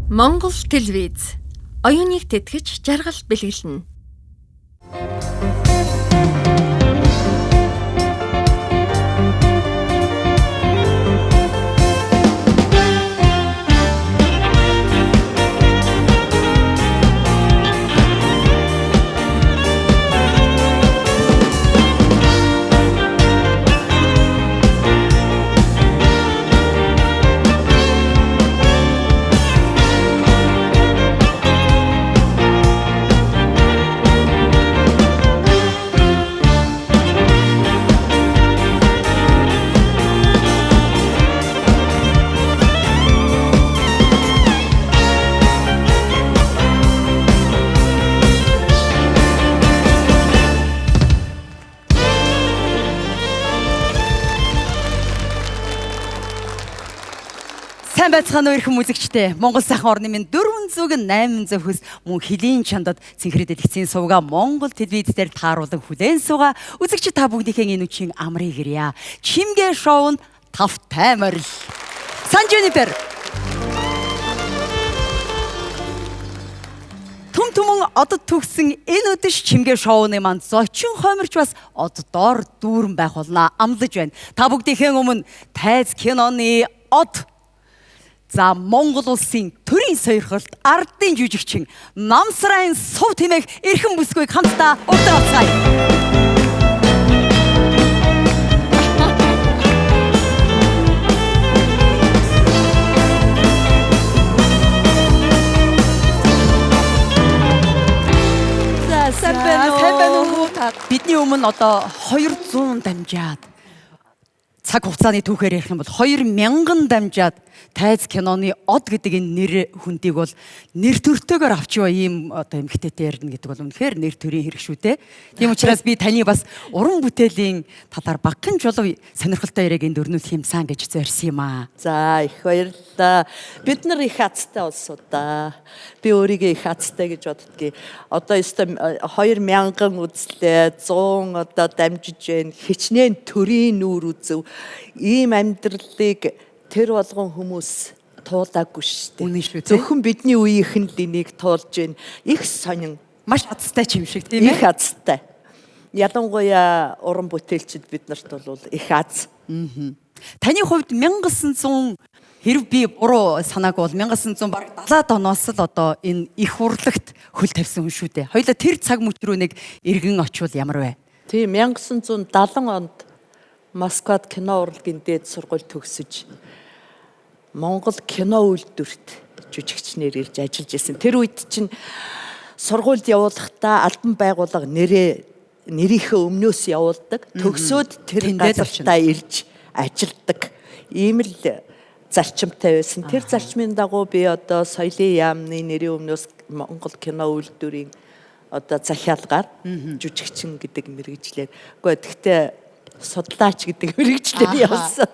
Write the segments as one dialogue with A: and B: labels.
A: Монгол телевиз оюуныг тэтгэж жаргал бэлгэлнэ.
B: Сайн байцгаана уу ирхэн үзэгчдээ. Монгол сайхан орны минь 400-800 хүс мөн хилийн чандад цэнхрэдэд ихцэн сувга Монгол телевиз дээр тааруулан хүлээн сууга. Үзэгчид та бүгдийнхээ энэ үчийн амрыг ирья. Чимгээ шоунд тавтай морил. Сан Жунипер. Түмэн одод төгсөн энэ өдөш чимгээ шоуны манд зочин хомирч бас оддоор дүүрэн байх болно амлаж байна. Та бүгдийнхээ өмнө тайз киноны од за Монгол улсын төрийн сойрхолт ардын жүжигчин Намсрайн Сув тэмээх эрхэм бүсгүйг хамтдаа урьдаа олцгаая. Сайн байна уу? Бидний өмнө одоо 200 дамжаад цаг хугацааны түүхээр ярих юм бол 2000 дамжаад тайз киноны од гэдэг энэ нэр хүндийг бол нэр төртөөгөр авчгаа ийм одоо эмгтээтэй ярина гэдэг бол үнэхээр нэр төрийн хэрэг шүү дээ. Тийм учраас би таны бас уран бүтээлийн талаар багахан жолов сонирхолтой яриаг энд өрнүүлэх юмсан гэж зорьсон юм аа.
C: За их баярлалаа. Бид нар их хацтай улсуу да. Би өөрийгөө их хацтай гэж боддгийг. Одоо өстой 2000 үзлээ 100 одоо дамжиж байна. Хичнээн төрийн нүүр үзв. Ийм амьдралыг тэр болгон хүмүүс туулаагүй шүү дээ.
B: Үнэн шүү дээ.
C: Зөвхөн бидний үеийнхэн энийг туулж байна. Их сонин.
B: Маш хацтай ч юм шиг тийм ээ.
C: Их хацтай. Ялангуяа уран бүтээлчид биднэрт бол их аз.
B: Таны хувьд 1900 хэрв би буруу санааг бол 1900 баг 70-аад оноос л одоо энэ их урлагт хөл тавьсан хүн шүү дээ. Хоёулаа тэр цаг мөч рүү нэг эргэн очивол ямар вэ?
C: Тийм 1970 онд Москвад кино урлагийн дээд сургууль төгсөж Монгол кино үйлдвэрт жүжигчнэр ирж ажиллаж ирсэн. Тэр үед чинь сургуульд явуулахдаа албан байгууллага нэрийнхээ өмнөөс явуулдаг. Төгсөөд тэр газартаа ирж ажилдаг. Ийм л зарчимтай байсан. Тэр зарчмын дагуу би одоо соёлын яамны нэрийн өмнөөс Монгол кино үйлдвэрийн одоо захиалгаар жүжигчин гэдэг мэргэжлэр. Гэхдээ судлаач гэдэг мэргэжлэр явсан.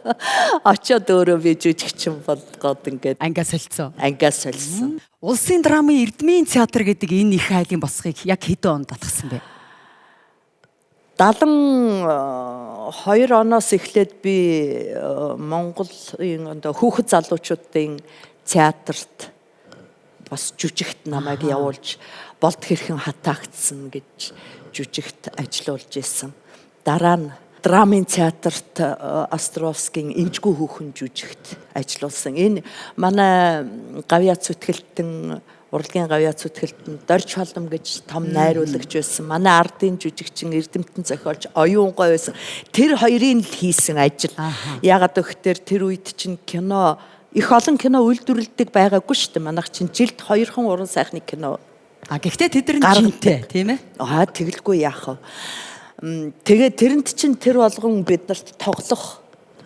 C: Очоод өөрөө би жүжигчин болгоод ингээд
B: Ангиа солилцсон. Улсын драмын Эрдмийн театр гэдэг энэ их хайлын босхийг яг хэдэн онд татгсан бэ?
C: 72 оноос эхлээд би Монголын одоо хүүхэд залуучуудын театрт бас жүжигт намайг явуулж болд хэрхэн хатаагдсан гэж жүжигт ажиллаулж исэн. Дараа нь драмын театрт Островскийн Инжгүй хүүхэн жүжигт ажилласан. Энэ манай гавьяа зүтгэлтэн урлагийн гавьяа зүтгэлтэн Дорж Холом гэж том найруулагч байсан. Манай ардын жүжигчин Эрдэмтэн зохиолч Оюунгой байсан. Тэр хоёрын л хийсэн ажил. Яагаад гэвэл тэр үед чинь кино их олон кино үйлдвэрлэдэг байгаагүй шүү дээ. Манайх чинь жилд 2 уран сайхны кино.
B: Гэхдээ тэд нар жинтэй тийм ээ?
C: Тэгэлгүй яах вэ? Тэгээд тэрэнд чинь тэр болгон биднэрт тоглох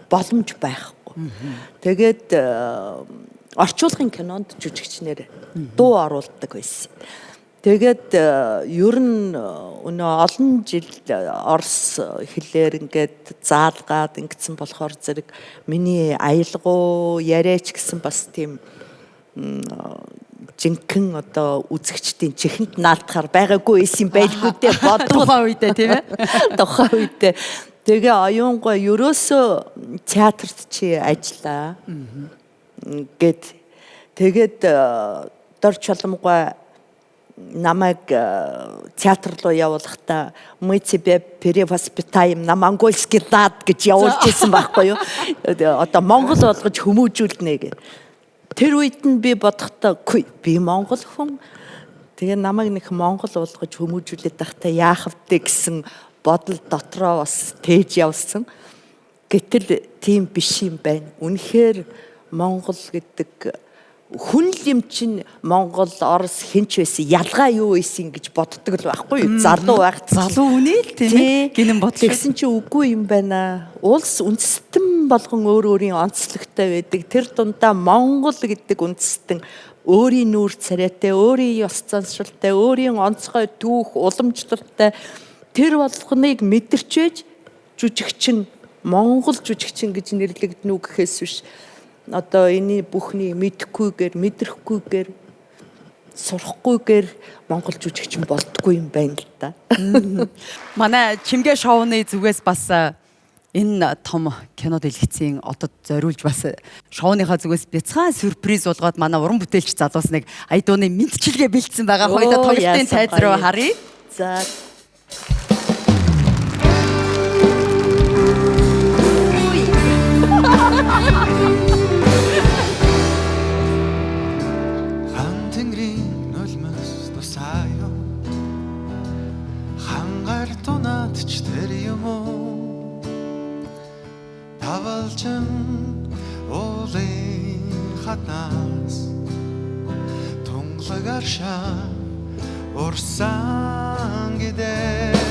C: боломж байхгүй. Тэгээд орчуулгын кинонд жүжигчнэр дуу оруулдаг байсан. Тэгээд ер нь өнөө олон жил Орос хэлээр ингээд заалгаад ингэсэн болохоор зэрэг миний аялгау яриач гэсэн бас тийм жинхэнэ одоо үзэгчдийн чихэнд наалтахаар байгаагүй байсан байлгүй дээ
B: тухайн үедээ тийм ээ.
C: Тухайн үедээ тэгээ Оюунгой ерөөсөө театрт чи ажиллаа гэд Тэгээд дор чаламгай намайг театр руу явуулахдаа мы тебе перевоспитаем на монгольский лад гэж явуулж ирсэн байхгүй юу. Одоо монгол болгож хүмүүжүүлнэ гэ. Тэр үед нь би бодохдоо би монгол хүн. Тэгээ намайг нэг монгол болгож хүмүүжүүлээд байхдаа яах вэ гэсэн бодол дотроо бас тээж явсан. Гэтэл тийм биш юм байна. Үнэхээр монгол гэдэг хүн юм чинь Монгол, Орос хинч байсан ялгаа юу ийсэн гэж боддог л байхгүй юу? Залуу байхад
B: залуу үнэ л тийм ээ. Гинэн бодлоо.
C: Тэгсэн чинь үгүй юм байна. Улс үндэстэн болгон өөрийн онцлогтой байдаг. Тэр дундаа Монгол гэдэг үндэстэн өөрийн нүүр царайтай, өөрийн ёс заншилтай, өөрийн онцгой түүх, уламжлалтай тэр болгоныг мэдэрчээж жүжигчин Монгол жүжигчин гэж нэрлэгдэнэ үү гэхээс биш. Одоо энэ бүхний мэдхгүйгээр, мэдрэхгүйгээр, сурахгүйгээр монгол жүжигчин болдгүй юм байна л да.
B: Манай Чимгээ шоуны зүгээс бас энэ том кино дэлгэцийн одод зориулж бас шоуныхаа зүгээс бяцхан сюрприз болгоод манай уран бүтээлч залуусныг Айдууны мэдчилгээ бэлдсэн байгаа. Хоёулаа тоглолтын цайз руу харъя.
C: За
D: Тавалжин уулын хатнаас тунгалагар шаа урсан гэдэг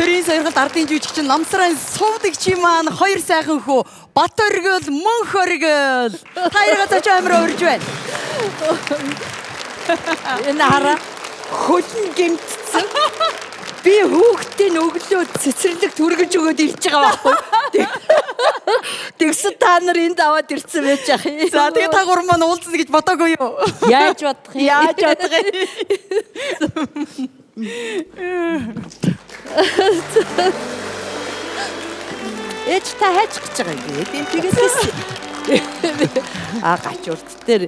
B: Төрийн сойрхолд ардын жүжигчин Намсрын сувдагчийн маань хоёр сайхан хүү Бат оргил, Мөнх оргил. Хоёроо цааш амир урж байна.
C: энэ хараа хөлн гэмтсэн. Би хүүхдийн өглөө цэцэрлэг түргэж өгөөд ирж байгаа байхгүй. Тэгсэн та нар энд аваад ирсэн байж ах.
B: За тэгээ та гурван маань уулзна гэж бодоогүй юу?
C: Яаж бодох юм?
B: Яаж бодох юм?
C: Эч та хайж гэж байгаа юм. Тэгээс гачурт дээр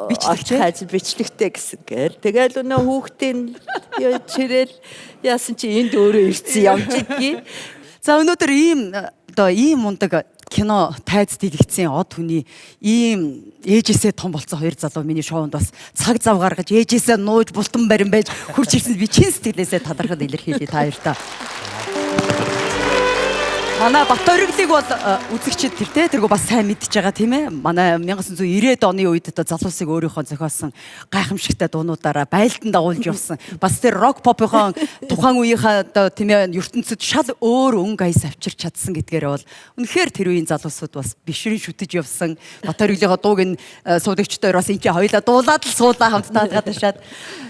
C: бичлэгтэй гэсэн гээл. Тэгэл өнөө хүүхдийн чирэл яасан чи энд өөрөө ирсэн явж идгий.
B: За өнөөдөр ийм мундаг кино тайз дэлгэцийн од хүний ийм ээжээсээ том болсон хоёр залуу миний шоунд бас цаг зав гаргаж ээжээсээ нууж бултан барин байж хурж ирсэнд би чин сэтгэлээсээ талархад илэрхийлье та хоёртаа. Манай Бат оргилыг бол үзэгчид тэргүй бас сайн мэдж байгаа тийм ээ. Манай 1990-ад оны үед залуусыг өөрийнхөө зохиосон гайхамшигтай дуунуудаараа байлдан дагуулж явсан. Бас тэр рок попын тухайн үеийнхээ тийм ээ ертөнцид шал өөр өнгө аяс авчирч чадсан гэдгээрээ бол үнэхээр тэр үеийн залуусууд бас бишрэн шүтэж явсан. Бат оргилынхаа дууг нь суудагчдаар бас энэ хоёулаа дуулаад л суулаа хамтдаа ташаад.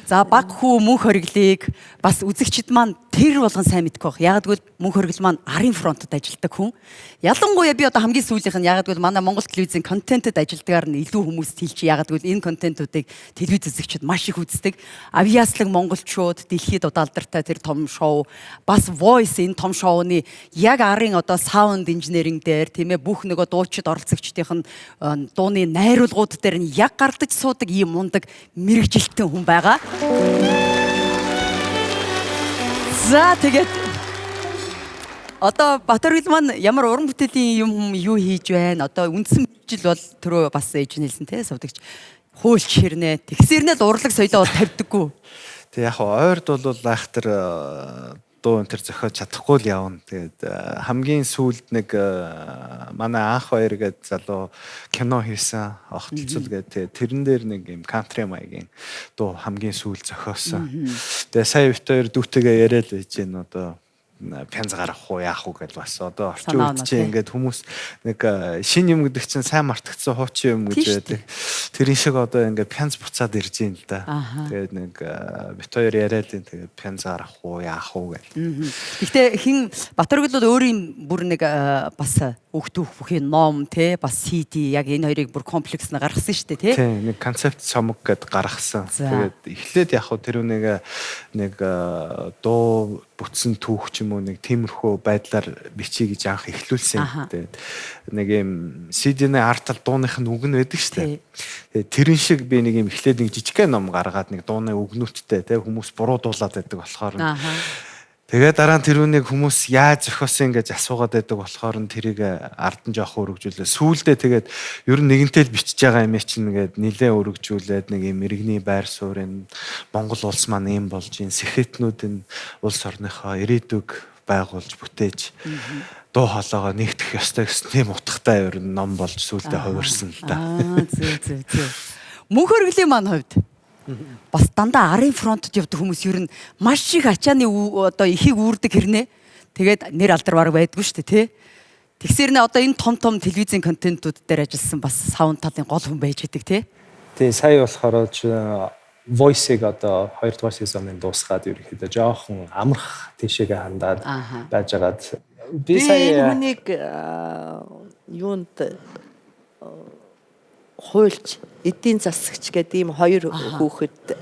B: За баг хүү Мөнх оргилыг бас үзэгчид маань тэр болгон сайн мэдгүй баг. Яг гэвэл Мөнх оргил маань арын фронтод ажилладаг хүн. Ялангуяа би одоо хамгийн сүүлийнх нь ягаад гэвэл манай Монгол телевизийн контентэд ажилладагаар нь илүү хүмүүст хэлж ягаад гэвэл энэ контентуудыг телевиз үзэгчид маш их үздэг. Авьяаслаг монголчууд дэлхийд удаалдартай тэр том шоу бас Voice энэ том шоуны яг арын одоо саунд инженеринг дээр тийм ээ бүх нөгөө дуучид оролцогчдын дууны найруулгууд дээр нь яг гардаж суудаг ийм мундаг мэрэгжилтэн хүн байгаа. За тэгээд одоо Батөргөл маань ямар уран бүтээлийн юм юу хийж байна? Одоо үндсэн жил бол түрүү бас ээж нь хэлсэн те сувдагч хуульч хэрнээ. Тэгсэрнээ урлаг соёлоо бол тавьдаггүй.
D: Тэг яг ойрд бол айхтар дуу энэ төр зохиож чадахгүй л явна. Тэгээд хамгийн сүүлд нэг манай анх хоёр гээд залуу кино хийсэн огтлцол гээд тэрэн дээр нэг юм кантри маягийн дуу хамгийн сүүл зохиосон. Тэгээд сая бит хоёр дүүтэйгээ яриад байж гэн одоо пянз гарах уу яах уу гэж бас одоо орчин үед чинь ингээд хүмүүс нэг шин юм гэдэг чинь сайн мартагдсан хуучин юм гэж байдаг. Тэр шиг одоо ингээд пянз буцаад ирж юм л да. Тэгээд нэг бит хоёр яриад энэ тэгээд пянз гарах уу яах уу гэж.
B: Гэхдээ хин Батөргөл бол өөрийн бүр нэг бас өгтөх бүхий ном те бас CD яг энэ хоёрыг бүр комплекс нь гаргасан шүү дээ те.
D: Тийм нэг концепт цомог гэд гаргасан. Тэгээд эхлээд яг хөө тэр нэг дуу бүтсэн түүх ч юм уу нэг тиймэрхүү байдлаар бичиж гэж анх эхлүүлсэн. Тэгээд нэг юм CD-ний артал дууных нь үг нь байдаг шүү дээ. Тэгээд тэрэн шиг би нэг юм эхлээд нэг жижигхэн ном гаргаад нэг дууны үгнүүдтэй те хүмүүс буруудуулаад байдаг болохоор тэгээд дараа нь тэрүүнийг хүмүүс яаж зохиосон гэж асуугаад байдаг болохоор нь тэрийг ард нь жоох өргөжүүлээ. Сүүлдээ тэгээд ер нь нэгэнтэй л бичиж байгаа юм чинь ингээд нилээ өргөжүүлээд нэг юм иргэний байр суурь Монгол улс маань юм болж ин сэхэтнүүд нь улс орныхоо ирээдүг байгуулж бүтээж дуу хоолойгоо нэгтгэх ёстой гэсэн тийм утгатай ер нь ном болж сүүлдээ хувирсан л да.
B: Зөв. Мөнх өргөлийн маань хувьд бас дандаа арын фронтод явдаг хүмүүс ер нь маш их ачааны одоо ихийг үүрдэг хэрнээ. Тэгээд нэр алдар баг байдгүй шүү дээ тий. Тэгсэрнээ одоо энэ том телевизийн контентууд дээр ажилласан бас саунд талын гол хүн байж идэг тий.
E: Тэгээ сая болохоор Voice-ыг одоо 2 дугаар сезоныг дуусгаад ерөөхдөө жоохон амрах тийшээгээ хандаад байжгаад би сая
C: хүнийг юунд хуульч эдийн засагч гэдэг ийм хоёр хүүхэд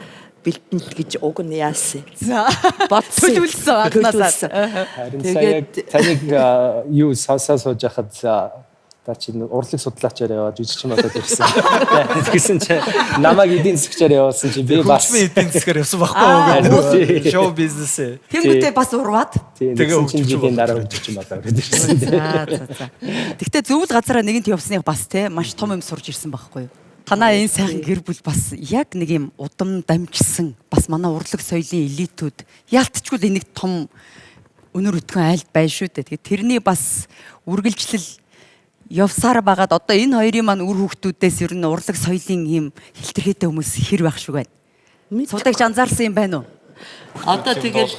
C: бэлтэнт гэж уг нь яасан.
B: За төлөвлөсөн анхнаасаа.
E: Харин сая таныг юу сууж яхад та чинь урлаг судлаачаар яваад жижигч модод ирсэн. Тэгсэн чинь намайг эдийн засгчаар явуулсан чинь би бас
D: эдийн засгаар явсан байхгүй юу? Шоу бизнесээ.
B: Тэнгүүтээ бас урваад.
E: Тэгээд чинь жилийн дараа жижигч модод ирсэн.
B: За. Гэхдээ зөвл газараа нэгэнт явсныг бас те маш том юм сурж ирсэн байхгүй юу? Танаа энэ сайхан гэр бүл бас яг нэг юм удам дамжсан бас манай урлаг соёлын элитүүд яалтчгүй энийг том өнөр өтгөн айлд байна шүү дээ. Тэгээд тэрний бас үргэлжлэл явсаар байгаад одоо энэ хоёрын маань үр хүүхдүүдээс ер нь урлаг соёлын юм хилтерхээтэй хүмүүс хэр байх шиг байна. Судагч анзаарсан юм байна уу?
C: Одоо тэгэл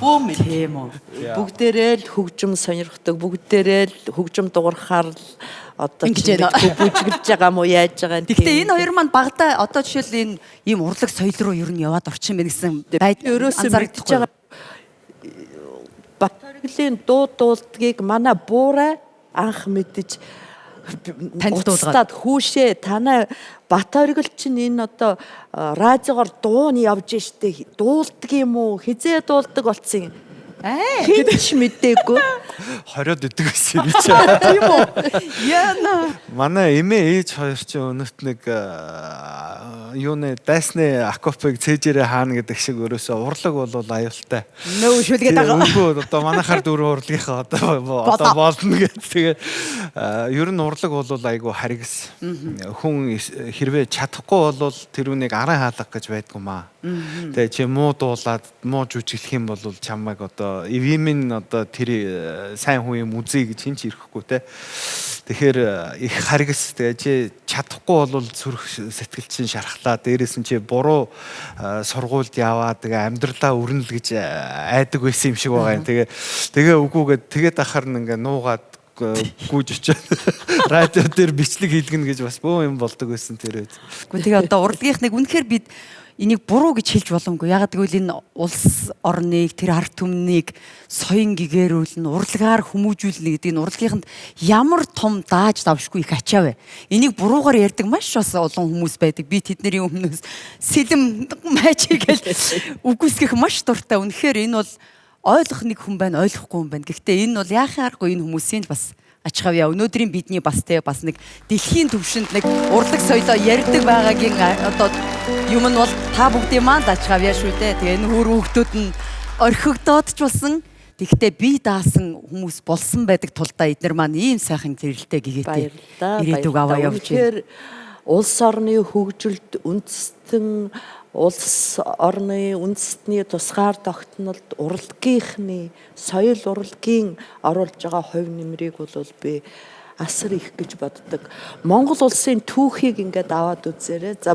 C: бүүм
B: тийм үү.
C: Бүгдээрээ л хөгжим сонирхдаг, бүгдээрээ л хөгжим дуурхаар л одоо бүжиглж байгаа мó яаж байгаа.
B: Гэхдээ энэ хоёр маань багада одоо жишээл энэ ийм урлаг соёл руу ер нь яваад орчин байна гэсэн
C: ерөөсөө мэдчихэж байгаа. Батөргөлийн дуудлагыг манай буурай анх мэдэж танилцуулаад хүүшээ танай Батөргөл чинь энэ одоо радиогоор дууны явж штэ дуулдаг юм уу хизээ дуулдаг болсон юм Хинч мэдээгүй.
D: Хориод идэг байсан би чи.
B: Тийм үү? Яна.
D: Манай эмээ ээж хоёр чи өнөт нэг юуны дайсны акопыг цээжээрээ хаана гэдэг шиг өрөөсөө урлаг бол аюултай.
B: Нөө шүлгээд байгаа.
D: Үгүй одоо манайхаар дөрөв урлагийнхаа одоо болно гэдэг. Тэгээ ер нь урлаг бол айгүй харгас. Хүн хэрвээ чадахгүй бол тэрүүнийг аран хаалга гэж байдгүй маа. Тэгээ чи муу дуулаад муу жүжиглэх юм бол чамайг одоо ивимэн одоо тэр сайн хүн юм үзье гэж хинч ирэхгүй те. Тэгэхээр их харгас тэгээ чи чадахгүй бол зүрх сэтгэл чинь шархлаа. Дээрээс нь чи буруу сургуульд яваад тэгээ амьдралаа өрнөл гэж айдаг байсан юм шиг байгаа юм. Тэгээ үгүйгээд тэгээд ахаар нь ингээ нуугаад гүйж очиад радио дээр бичлэг хийлгэнэ гэж бас бөө юм болдог байсан тэр үед.
B: Гэхдээ тэгээ одоо урлагийнх нэг үнэхээр бид энийг буруу гэж хэлж боломгүй. Ягаад гэвэл энэ улс орныг, тэр ард түмнийг соён гэгэрүүлнэ, урлагаар хүмүүжүүлнэ гэдэг нь урлагийнханд ямар том дааж давшгүй их ачаа вэ. Энийг буруугаар ярьдаг маш бас олон хүмүүс байдаг. Би тэдний өмнөөс сэлэм мачиг гэж үгүйсгэх маш дуртай. Үнэхээр энэ бол ойлгох нэг хүн байна, ойлгохгүй хүн байна. Гэхдээ энэ бол яахын аргагүй энэ хүмүүсийн бас ач хавьяа. Өнөөдрийн бидний бас нэг дэлхийн түвшинд нэг урлаг соёлоо ярьдаг байгаагийн одоо юм нь бол та бүгдийн маань ач хавьяа шүү дээ. Тэгээ энэ хүүхдүүд нь орхигдоод ч болсон. Тэгвэл би даасан хүмүүс болсон байдаг тулдаа эдгээр маань ийм сайхан зэрэлтэй гэгээтэй ирээдүг аваа явж байна.
C: Улс орны хөгжилд үндэстэн улс орны үндэстний тусгаар тогтнолд урлагийнхны соёл урлагийн оруулж байгаа хувь нэмрийг бол би асар их гэж боддог. Монгол улсын түүхийг ингээд аваад үзээрэй. За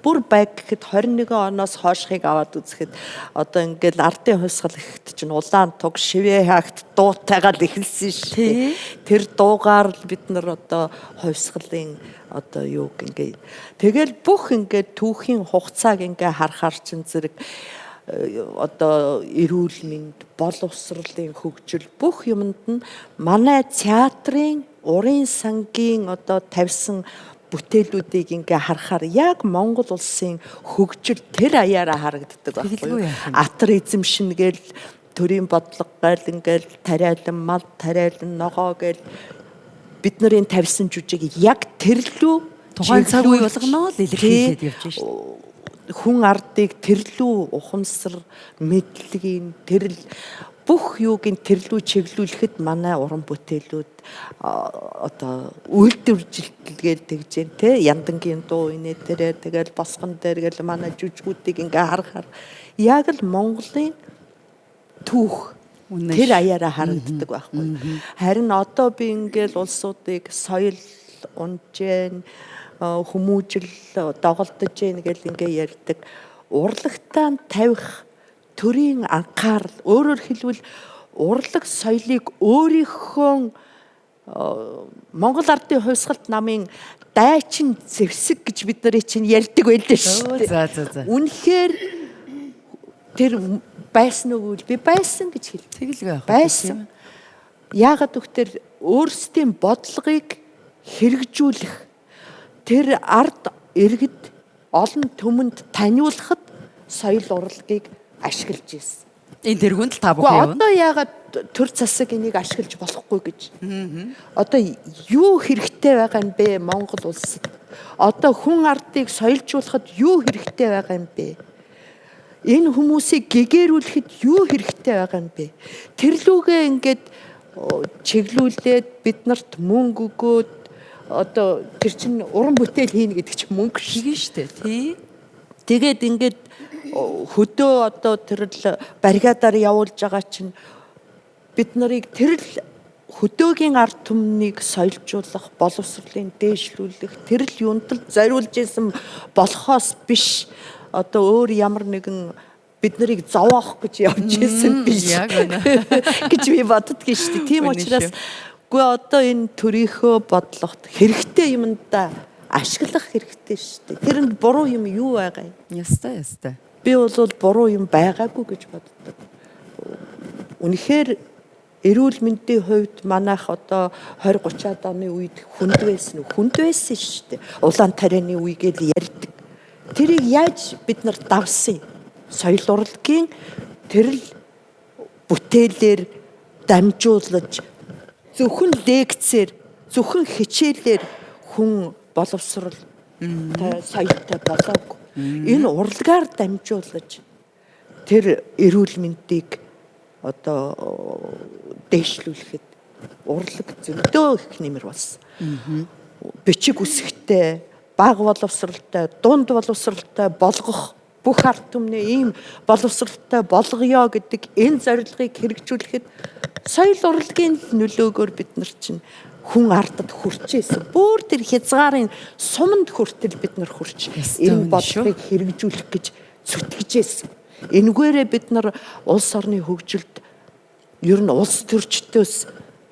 C: бүр баг гэхэд 21 оноос хойшхыг аваад үзэхэд одоо ингээд ардын хувьсгал ихт чинь улаан туг шивээ хаагт дуутайгаар эхэлсэн шүү. Тэр дуугаар л бид нар одоо хувьсгалын одоо юу гингээ тэгэл бүх ингээд түүхийн хугацааг ингээ харахаар чин зэрэг одоо эрүүл мэнд, боловсролын хөгжил бүх юмд нь манай театрын урын сангийн одоо тавьсан бүтээлүүдийг ингээ харахаар яг Монгол улсын хөгжил тэр аяараа харагддаг байхгүй юу? Атар эзэмшин гээл төрийн бодлого гээл ингээл тариалан мал тариалан ногоо гээл бид нарын тавьсан жүжиг яг тэрлүү
B: тухайн цаг үе болгоноо л илэрхийлээд явж байна шүү дээ.
C: Хүн ардыг тэрлүү ухамсар мэдлэгийн тэрл бүх юугийн тэрлүү чиглүүлэхэд манай уран бүтээлүүд одоо үйлдвэржилтгээл тэгж जैन те яндангийн дуу инээ тэрэ тэгэл босгон дээр гэл манай жүжгүүдийг ингээ харахаар яг л Монголын түүх тэр аяараа харагддаг байхгүй. Харин одоо би ингээл улсуудыг соёл унжээн хүмүүжил доголдож гэн гэл ингээ ярьдаг. Урлагтаа тавих төрийн анхаарал өөрөөр хэлбэл урлаг соёлыг өөрийнхөө Монгол ардын хувьсгалт намын дайчин зэвсэг гэж бид нарыг чинь ярьдаг байлээ шүү дээ. Үнэхээр тэр байсан уу би байсан гэж хэлдэг.
B: Тэгэлгүй байх.
C: Байсан. Яагаад гэвэл өөрсдийн бодлогыг хэрэгжүүлэх тэр ард иргэд олон түмэнд таниулахад соёл урлагийг ашиглаж ирсэн.
B: Энэ тэргүүнд л та бүхэн явна.
C: Одоо яагаад төр засаг энийг ашиглаж болохгүй гэж. Одоо юу хэрэгтэй байгаа юм бэ Монгол улсад? Одоо хүн ардыг соёлжуулахад юу хэрэгтэй байгаа юм бэ? Энэ хүмүүсийг гэгэрүүлэхэд юу хэрэгтэй байгаа юм бэ? Тэрлүүгээ ингээд чиглүүлээд бид нарт мөнгө өгөөд одоо тэр чинь уран бүтээл хийнэ гэдэг чинь мөнгө
B: шүү дээ. Тий.
C: Тэгээд ингээд хөдөө одоо тэрл баррикадаар явуулж байгаа чинь бид нарыг тэрл хөдөөгийн ард түмнийг соёлжуулах, боловсролын дээшлүүлэх тэрл юунд л зориулж исэн болохоос биш одоо өөр ямар нэгэн бид нарыг зовоох гэж явж исэн биш гэж би боддгийн шүү дээ. Тийм учраас үгүй одоо энэ төрийнхөө бодлогот хэрэгтэй юмдаа ашиглах хэрэгтэй шүү дээ. Тэрэнд буруу юм юу байгаа юм?
B: Ястай.
C: Би бол буруу юм байгаагүй гэж боддог. Үнэхээр эрүүл мэндийн хувьд манайх одоо 20-30-аад оны үед хүнд байсан шүү дээ. Улаан тарианы үегээл ярьдаг. Тэрийг яаж бид нар давсан юм? Соёл урлагийн тэрл бүтээлээр дамжуулж зөвхөн лекцээр, зөвхөн хичээлээр хүн боловсрол соёлтой болоогүй. Энэ урлагаар дамжуулж тэр эрүүл мэндийг одоо дээшлүүлэхэд урлаг зөндөө их нэмэр болсон. Бичиг үсгтэй, бага боловсралтай, дунд боловсралтай болгох бүх ард түмний ийм боловсралтай болгоё гэдэг энэ зорилгыг хэрэгжүүлэхэд соёл урлагийн нөлөөгөөр бид нар чинь хүн ардад хүрчээсэн. Бүр тэр хязгаарын суманд хүртэл бид нар хүрч энэ бодлогыг хэрэгжүүлэх гэж зүтгэжсэн. Энэгээрээ бид нар улс орны хөгжилд ер нь улс төрчдөөс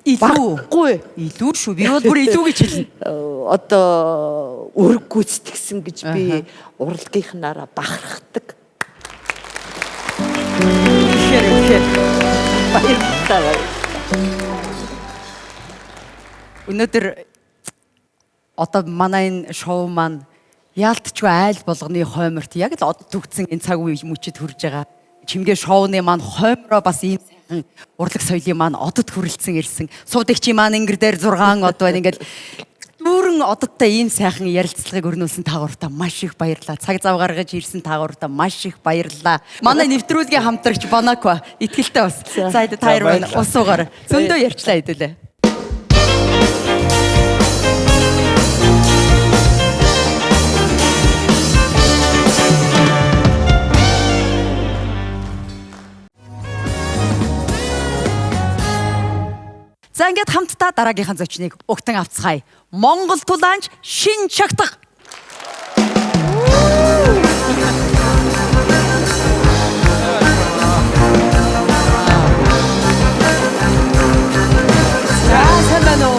C: Баггүй.
B: Илүү шүү. Би бол бүр илүү гэж хэлнэ.
C: Одоо өрг гүйцэтгсэн гэж би урлагийнхнаараа бахархдаг.
B: Тэгэхээр
C: Баярлалаа.
B: өнөөдөр одоо манай энэ шоу маань яалтчгүй айл болгоны хойморт яг л од төгцсөн энэ цаг үе мөчөд хүрж байгаа. Чимгээ шоуны маань хоймроо бас ийм сайхан урлаг соёлын маань одод хүрэлцэн ирсэн. Суудагчийн маань ингэр дээр 6 од байна. Ингээл дүүрэн ододтой ийм сайхан ярилцлагыг өрнүүлсэн таагууртаа маш их баярлалаа. Цаг зав гаргаж ирсэн таагууртаа маш их баярлалаа. Манай нэвтрүүлгийн хамтрагч Банаква итгэлтэй бас. За та хоёр байна. Усуугаар. Зөндөө ярьчлаа хэдүүлээ. За ингээд хамтдаа дараагийнхаа зочныг угтан авцгаая. Монгол тулаанч Шин Чагтаг. сайн байна уу?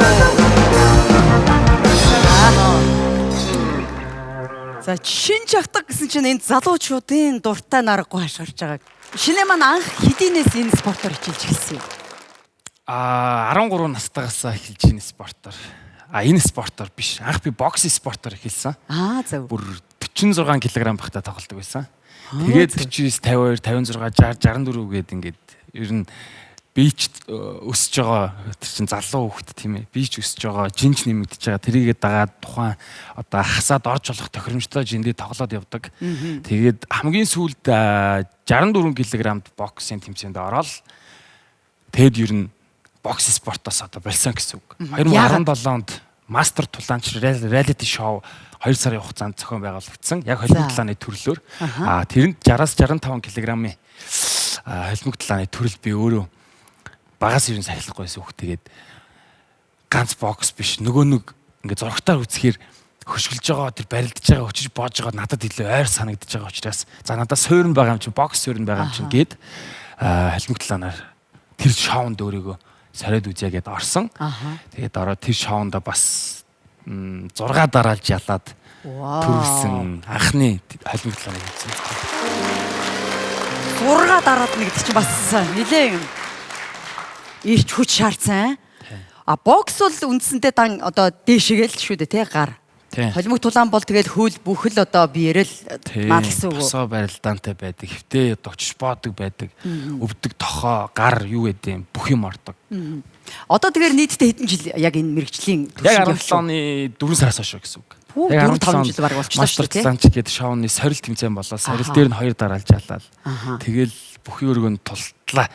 B: За Шин Чагтаг гэсэн чинь энэ залуучуудын дуртай наргагүй хашгирч байгаа. Шинэ маань анх хэдийнээс энэ спортоор хичээлж эхэлсэн юм?
F: 13 настайгаас эхэлж энэ спортоор. Энэ спортоор биш. Анх би боксын спортоор эхэлсэн.
B: Зөв.
F: Бүр 46 кг багтаа тоглодог байсан. Тэгээд 49, 52, 56, 60, 64 гээд ингээд ер нь бич өсөж байгаа тэр чин залуу хүүхэд тийм ээ. Бич өсөж байгаа, жинж нэмэгдэж байгаа. Тэрийгээ дагаад тухайн одоо хасаад орж болох тохиромжтой жиндээ тоглоод явдаг. Тэгээд хамгийн сүүлд 64 кг-д боксын тэмцээнд ороод тэгэд ер нь бокс спортоос одоо болсон гэсэн үг. 2017 онд мастер тулаанч реалити шоу 2 сарын хугацаанд зохион байгуулагдсан. Яг холимог талааны төрлөөр. Тэрэнд 60-аас 65 кг-ийн холимог талааны төрөл би өөрөө багаас ирэн сахилахгүй байсан үг. Тэгээд ганц бокс биш. Нөгөө нэг ингээ зурагтаар үзэхээр хөшгөлж байгаа тэр барилдаж байгаа өчиж боож байгаа надад илүү ойр санагдаж байгаа учраас за надад суурин байгаа юм чинь бокс суурин байгаа юм чинь гээд холимог талаанаар тэр шоунд өөрийгөө сорид үзье гэдээ орсон. Тэгээд ороод тэр шоунда бас 6 дараалж ялаад төрүүлсэн анхны холимог талааны үзсэн.
B: 6 дараад нэг гэдэг чинь бас нэлээд ирч хүч шаардсан. Бокс бол үндсэндээ дан одоо дээшэгээл шүү дээ тий гар. Холимог тулаан бол тэгэл хөл бүхэл одоо биеэрэл маа гэсэн үг.
F: Босоо барилдаантай байдаг, хөвтөө одоо очиж боодог байдаг, өвдөг тохоо, гар юу гэдэг юм бүх юм ордог.
B: Одоо тэгэхээр нийтдээ хэдэн жил яг энэ мэрэгжлийн
F: Яг 17 оны 4 сараас хойш гэсэн үг.
B: Яг 4-5 жил баг болчихлоо шүү дээ.
F: Мастер гэдэг шоуны сорил тэмцээн болоо. Сорил дээр нь 2 дараалж ялаад. Тэгэл бүхий өргөнд тултлаа.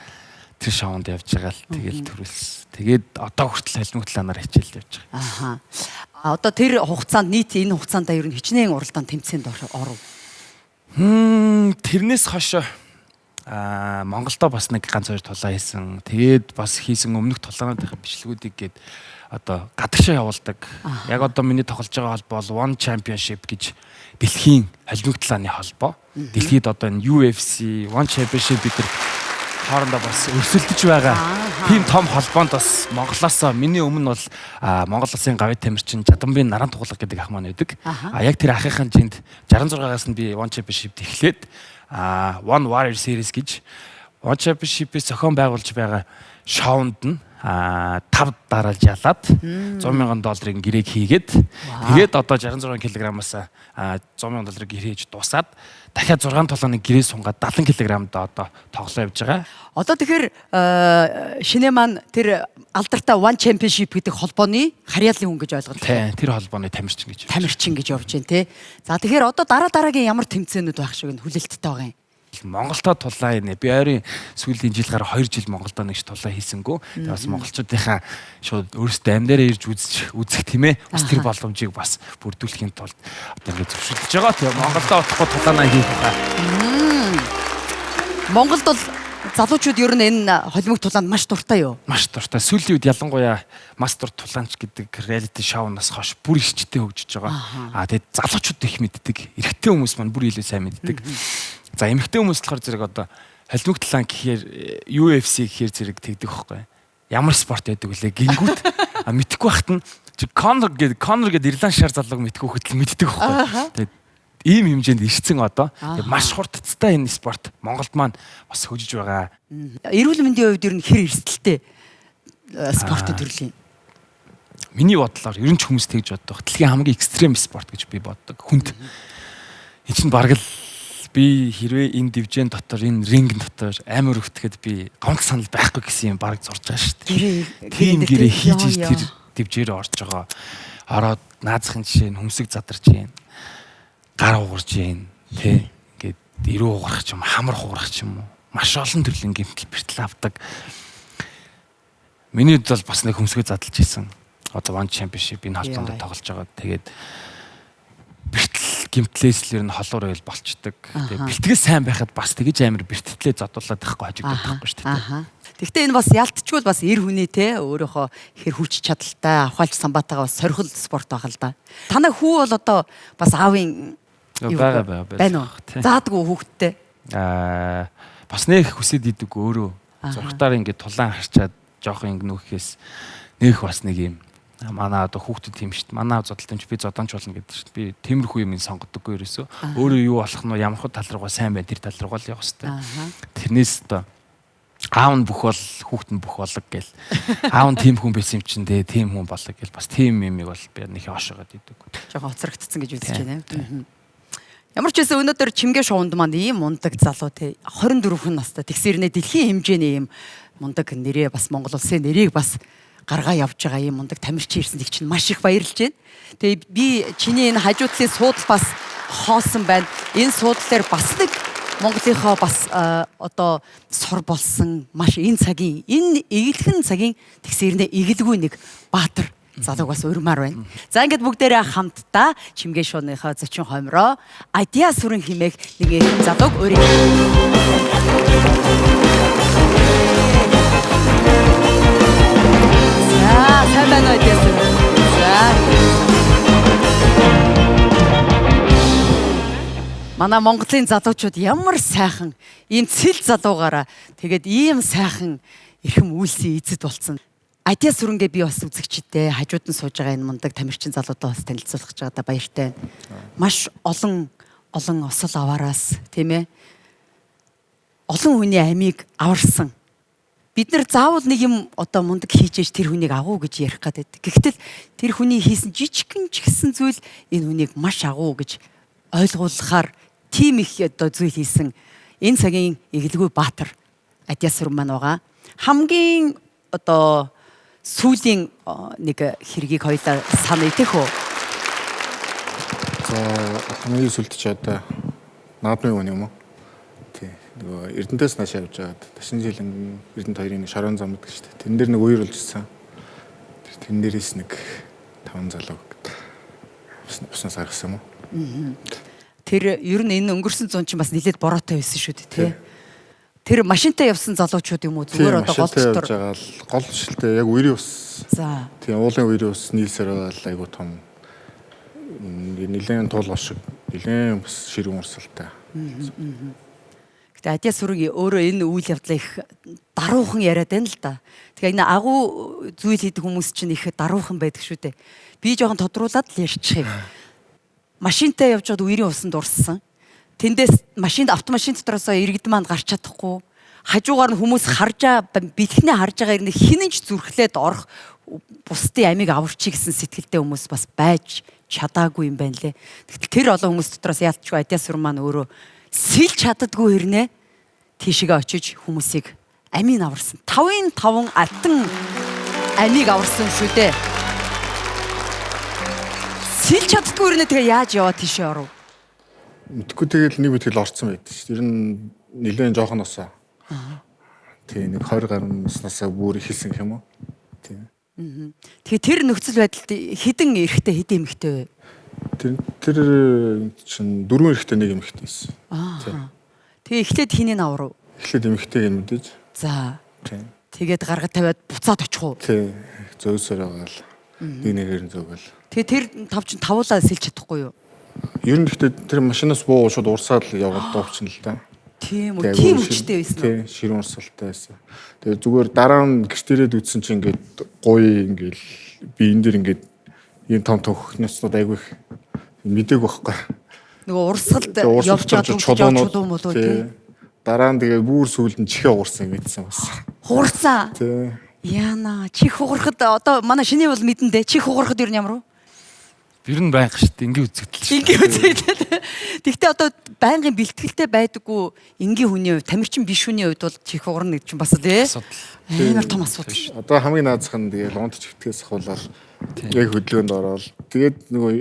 F: Тэр шоунд явж байгаа л тэгэл төрүүлсэн. Тэгээд одоо хүртэл холимог талаанаар хичээлд явж байгаа.
B: Одоо тэр хугацаанд нийт энэ хугацаанд ер нь хичнээн уралдаан тэмцээнд оров.
F: Тэрнээс хойш Монголдо бас нэг ганц хоёр тулаан хийсэн. Тэгээд бас хийсэн өмнөх тулаануудын бичлэгүүдийг гээд одоо гадагшаа явуулдаг. Яг одоо миний тоглож байгаа холбоо бол One Championship гэж дэлхийн холимог талааны холбоо. Дэлхийд одоо энэ UFC, One Championship гэдэг хоорондоо бас өрсөлдөж байгаа. Тийм том холбоонд бас Монголоос миний өмнө бол Монгол Улсын гавь тамирчин Жадамбын наран туглах гэдэг ах маань байдаг. Яг тэр ахын жинд 66-аас нь би One Championship эхлээд One Warrior Series гэж One Championship-ийг зохион байгуулж байгаа шоунд нь 5 дараалж ялаад $100,000 гэрээг хийгээд тэгээд одоо 66 кг-аас $100,000 гэрээ хийж дуусаад дахиад 6 толооны гэрээ сунгаад 70 кг-д одоо тоглоо явж байгаа.
B: Одоо тэгэхээр шинэ маань тэр алдартай One Championship гэдэг холбооны харьяалын хүн гэж ойлгож байна.
F: Тийм, тэр холбооны тамирчин гэж.
B: Тамирчин гэж явж байна те. За тэгэхээр одоо дараагийн ямар тэмцээнүүд байх шиг хүлээлттэй байгаа юм.
F: Монголдо тулаанийнэ. Би ойрын сүүлийн жил гараа 2 жил Монголдо нэг тулаан хийсэнгүү. Тэгээд бас монголчуудынхаа шууд өөрсдөө амьдаараа ирж үзэх тийм ээ. Бас тэр боломжийг бас бүрдүүлэхийн тулд одоо ингэ зөвшөрлөж байгаа. Тэгээд Монголдо утахгүй тулаанаа хийх байгаа.
B: Монголд бол залуучууд ер нь энэ холимог тулаанд маш дуртай юу?
F: Маш дуртай. Сүүлийн үед ялангуяа мастер тулаанч гэдэг реалити шоунаас хойш бүр ихчтэй хөгжиж байгаа. Тэгээд залуучууд их мэддэг. Эрэгтэй хүмүүс маань бүр илүү сайн мэддэг. За эмэгтэй хүмүүс болохоор зэрэг одоо холимог талаан гэхээр UFC гэхээр зэрэг тэгдэг хөхгүй. ямар спорт байдаг вүлээ гингүүт мэдэхгүй байхад нь Конор гэдэг Ирланд шар залууг мэдгүй хөтөл мэддэг байхгүй. Тэгээд ийм хэмжээнд ирсэн одоо маш хурдцтай энэ спорт Монголд маань бас хөгжиж байгаа.
B: Эрүүл мэндийн хувьд ер нь хэр эрсдэлтэй спорт төрлийн.
F: Миний бодлоор ер нь ч хүмүүс тэгж боддог. Дэлхийн хамгийн экстрем спорт гэж би боддог. Хүнд. Энэ чинь бараг л би хэрвээ энэ дивжен дотор энэ ринг дотор амар өвтгээд би гомд санал байхгүй гэсэн юм бараг зурж байгаа шүү дээ. Тийм гэрээ хийж тэр дивжээр орж байгаа. Ороод наазахын жишээ нь хүмсэг задарч юм. Гар угарч юм. Тэ ингээд ирүү угарах ч юм, хамар угарах ч юм уу. Маш олон төрлийн гэмтэл бэртэл авдаг. Миний хувьд бол бас нэг хүмсгээ задлж исэн. Одоо One Championship энэ холбоонд тоглож байгаа. Тэгээд бэртэл гимтлээс л ер нь холуур байл болчдөг. Тэгээд бэлтгэл сайн байхад бас тэгэж амар бэрттлээ задуулаад байхгүй хажигддаг байхгүй шүү дээ.
B: Гэхдээ энэ бас ялтчгүй бас эр хүний те өөрийнхөө хэр хүч чадалтай авахалч самбаатайгаа бас сорхил спорт байгаа л да. Танай хүү бол одоо бас аавын байна уу? Заадгүй хүүхдтэй.
F: Бас нэх хүсэд идэг өөрөө зургатаар ингээд тулаан харчаад жоох ингэ нөхөхөөс нэх бас нэг юм. Манай одоо хүүхдүүд тийм шүү дээ. Манай зодтолтомч би зодонч болно гэдэг шүү дээ. Би тиймэрхүү юм сонгодоггүй ерөөсөө. Өөрөө юу болох нь ямар хөө тал руугаа сайн бай тэр тал руугаа л явах хэрэгтэй. Тэрнээс одоо аав нь бүх бол хүүхд нь бүх болог гэл. Аав нь тийм хүн байсан юм чинь тийм хүн болог гэл бас тийм юмыг бол би нэг хоошоогоод идэг.
B: Жохоо хоцрогдсон гэж үзэж байна. Ямар ч байсан өнөөдөр чимгээ шуунд маань ийм мундаг залуу те 24 хүн настай тэгсэрнэ дэлхийн хэмжээний ийм мундаг нэрээ бас Монгол улсын нэрийг бас гаргаа явж байгаа юм мундаг тамирчин ирсэн их чинь маш их баярлж байна. Тэгээ би чиний энэ хажуудлын суудал бас хоосон байна. Энэ суудлаар бас нэг Монголынхоо бас одоо сор болсон маш энэ цагийн энэ эгэлхэн цагийн тэгсэрнэ эгэлгүй нэг баатар залууг бас урмаар байна. За ингээд бүгдээрээ хамтдаа чимгээ шууныхаа зочин хомроо Адиа сүрэн химээх нэг залууг урья. Сайн байна уу Адиа сүрэн. Манай Монголын залуучууд ямар сайхан ийм цэл залуугаараа тэгээд ийм сайхан эрхэм үйлсийн эзэд болсон. Адиа сүрэнгээ би бас үзэгчтэй хажууд нь сууж байгаа энэ мундаг тамирчин залуудаа бас танилцуулах гэж байгаа баяртай. Маш олон осол аваараас тийм ээ. Олон хүний амийг аварсан. Бид нар заавал нэг юм одоо мундаг хийжээж тэр хүнийг агуу гэж ярих гэдэг. Гэхдээ тэр хүний хийсэн жижигхэн ч гэсэн зүйл энэ хүнийг маш агуу гэж ойлгуулахаар тийм их одоо зүйл хийсэн энэ цагийн эгэлгүй баатар Адиа сүрэн маань байгаа. Хамгийн одоо сүүлийн нэг хэргийг хоёлаа санаа идэх үү?
G: За хамгийн сүлд ч одоо наадмын үн юм уу? Тий. Нөгөө Эрдэнтээс нааш явж байгаад Ташин жилэн Эрдэнэт хоёрын нэг шорон зам гэдэг шүү дээ. Тэн дээр нэг үер болжсэн. Тэн дээрээс нэг 5 залуу уснаас гаргасан юм уу?
B: Тэр ер нь энэ өнгөрсөн зун чинь бас нэлээд бороотой байсан шүү дээ, тий. Тэр машинтай явсан залуучууд юм уу? Зүгээр одоо гол дотор
G: гол шилтэй яг үерийн ус.
B: За.
G: Тийм уулын үерийн ус нийлсээр байгаа айгуу том. Нилээн туул шиг нилээн бас ширүүн урсалтай.
B: Гэтэ Адиа сүрэн өөрөө энэ үйл явдлаа их даруухан яриад байна л да. Тэгээ энэ агуу зүйл хийдэг хүмүүс чинь их даруухан байдаг шүү дээ. Би жоохон тодруулаад л ярьчих юм. Машинтай явж байгаад үерийн усанд урссан. Тэндээс автомашин дотроос иргэд маань гарч чадахгүй. Хажуугаар нь хүмүүс бэлхнээ харж байгаа ирнэ хинэнч зүрхлээд орох бусдын амийг аварчий гэсэн сэтгэлтэй хүмүүс бас байж чадаагүй юм байна лээ. Тэгтэл тэр олон хүмүүс дотроос яалтчгүй Адиа сүрэн маань өөрөө сэлж чаддаггүй хэрнээ тийшээ очиж хүмүүсийг амийг аварсан. 5 алтан амийг аварсан шүү дээ. Сэлж чаддаггүй хэрнээ тэгээ яаж яваад тийшээ оров?
G: Мэдхгүй тэгэл нэг үтгэл орцсон байд шүү. Ер нь нилээн жоохон осоо. Тий нэг 20 гаруй наснасаа бүр ихэлсэн гэх юм уу? Тий.
B: Тэгээ тэр нөхцөл байдалд хэдэн эрэгтэй хэдэн эмэгтэй вэ?
G: Тэр чинь 4 эрэгтэй нэг эмэгтэй байсан.
B: Тэгээ эхлээд хэнийг аврав?
G: Эхлээд эмэгтэйг нь мэдээж.
B: За. Тэгээд гаргад тавиад буцаад очих уу?
G: Тий. Зөөсөр байгаа л. Нэгээр нь зөөгөл.
B: Тэгээ тэр чинь тавуулаа сэлж чадахгүй юу?
G: Ер нь гэхдээ тэр машинаас буу шууд урсаад л яваад дуувчин л да.
B: Тийм үү.
G: Тэгээ
B: Тийм
G: айгүй
B: хүчтэй байсан уу?
G: Тийм, ширүүн урсгалтай байсан. Тэгээ зүгээр дараа нь гэртээрээд үтсэн чинь ингээд гоё ингээд би энэ дэр ингээд ийм том хөхнөснүүд айгүй их мэдээг байхгүй.
B: Нөгөө урсгалд явж байгаа чулуун болоо тий.
G: Дараа нь тэгээ бүр сүүлд нь чихээ уурсан гэдсэн бас.
B: Хуурсан.
G: Тий.
B: Яна чих хугарахад одоо манай шиний бол мэдэндээ чих хугарахад юу ямар вэ?
F: Ер нь байнга шүү дээ. Ингийн үзэгдэл.
B: Ингийн үзэгдэл. Тэгтээ одоо байнгын бэлтгэлтэй байдаггүй энгийн хүний хувьд, тамирчин биш хүний хувьд бол чих хугарна гэж чинь бас тий. Амар том асуудал шүү.
G: Одоо хамгийн наазах нь тэгээ лонд чивтгэс ахуулаад яг хөдөлгөөнд ороод тэгээд нөгөө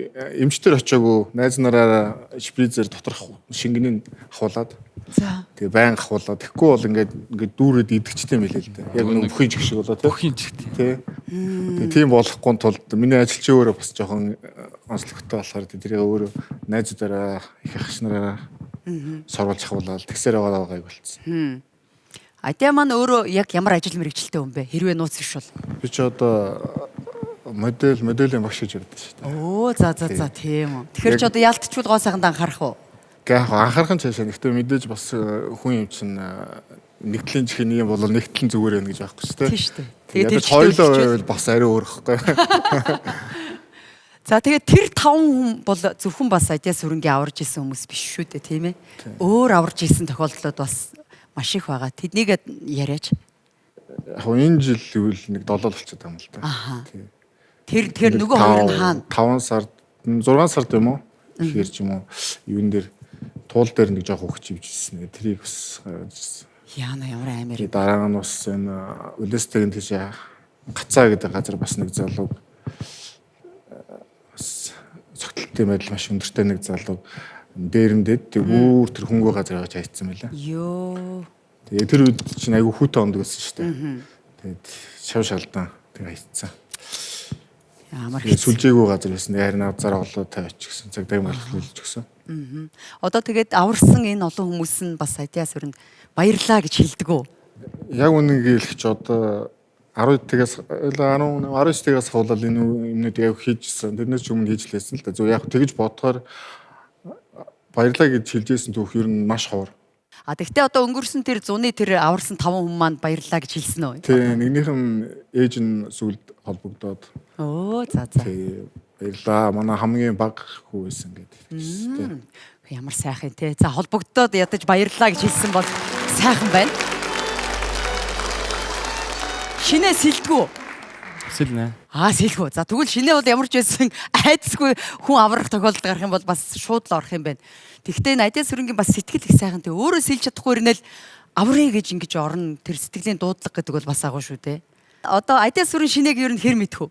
G: эмчтэр очиагүй найз нараараа шприцээр доторх шингэнийг ахуулаад
B: За.
G: тэгээ байн ахуулаад тэгэхгүй бол ингээд дүүрээд идэгчтэй мэлээ л дээ. Яг нөгөө бүхийн жиг шиг болоо тий.
F: Бүхийн жиг
G: Тий. Тэгээ тийм болохгүй тулд миний ажилчин өөрөө бас жоохон онцлогтой болохоор тэрийг өөрөө найзуудаараа их ах нараараа сурвалж ахуулаад тэгсээр байгаа гайг болцсон.
B: Адя маань өөрөө яг ямар ажил мэргэжилтэй хүн бэ? Хэрвээ нууц биш бол.
G: Би ч одоо моделийн багш гэж явдаг шүү дээ.
B: Оо за тийм үү. Тэгэхээр ч одоо ялтчвал гоо сайханд анхаарах уу?
G: Гэхдээ анхаарах нь цаашаа нэгтээ мэдээж бас хүн юм чинь нэгтлийн чих нэг юм бол нэгтлэн зүгээр байна гэж байхгүй шүү дээ.
B: Тийм шүү дээ.
G: Тэгээд хоёулаа бас ари өөр ихгүй.
B: За тэгээд тэр 5 хүн бол зөвхөн бас адя сүрэнгийн аварж исэн хүмүүс биш шүү дээ, тийм ээ. Өөр аварж исэн тохиолдлууд бас маш их байгаа. Тэднийг яриач.
G: Яг энэ жил үйл нэг 7 болчиход байгаа юм л да.
B: Тэр нөгөө хоёр нь хаана?
G: 5 сард 6 сард юм уу? Тэгэхээр ч юм уу юун дээр туул дээр нэг жоох өгч ивжсэн. Тэрийг бас гаргажсэн.
B: Яна ямар амар.
G: Дараа нь бас энэ Үлэстэйгэн тийш гацаа гэдэг газар бас нэг залуу бас цогтолтын байдал маш өндөртэй нэг залуу дээрэндээ тэг үүр тэр хөнгөө газар явж хайцсан байлаа.
B: Йоо.
G: Тэгээ тэр үед чинь айгүй хүүтэ онд гэсэн шүү дээ. Тэгээд шав шалдан тэг хайцсан.
B: Ямар
G: сүлжээгүй газар байсан. Харин авзаар олоо тавьчих гэсэн. Цагдаа мэлхлүүлж гисэн.
B: Одоо тэгээд аварсан энэ олон хүмүүс нь бас адяас өрөнд баярлаа гэж хэлдэг үү?
G: Яг үнэн гэлч одоо 10-тгээс 19-тгээс хавлал энэ юмнууд яг хийжсэн. Тэрнээс ч өмнө хийж лээсэн л да. Зөв яг тэгж бодохоор баярлаа гэж хэлжсэн түүх ер нь маш ховор.
B: Тэгтээ одоо өнгөрсөн тэр зуны тэр аварсан 5 хүн маань баярлаа гэж хэлсэн үү?
G: Тийм, нэгнийх нь ээж нь сүлд холбогдоод.
B: Оо за.
G: Тийм, баярлаа. Манай хамгийн баг хүү байсан гэдэг.
B: Ямар сайхан те. За холбогдоод ядаж баярлаа гэж хэлсэн бол сайхан байна. Шинэ сэлдгүү.
F: Сэлнэ.
B: Сэлгүү. За тэгвэл шинэ бол ямар ч байсан айдсгүй хүн аврах тохиолдол гарах юм бол бас шууд л орох юм байна. Тэгтээ Надя Сүрэнгийн бас сэтгэл их сайхан те. Өөрөө сэлж чадахгүй ирнэл аврыг гэж ингэж орно. Тэр сэтгэлийн дуудлага гэдэг бол бас агуу шүү те. Одоо Надя Сүрэн шинээг ер нь хэр мэдэх үү?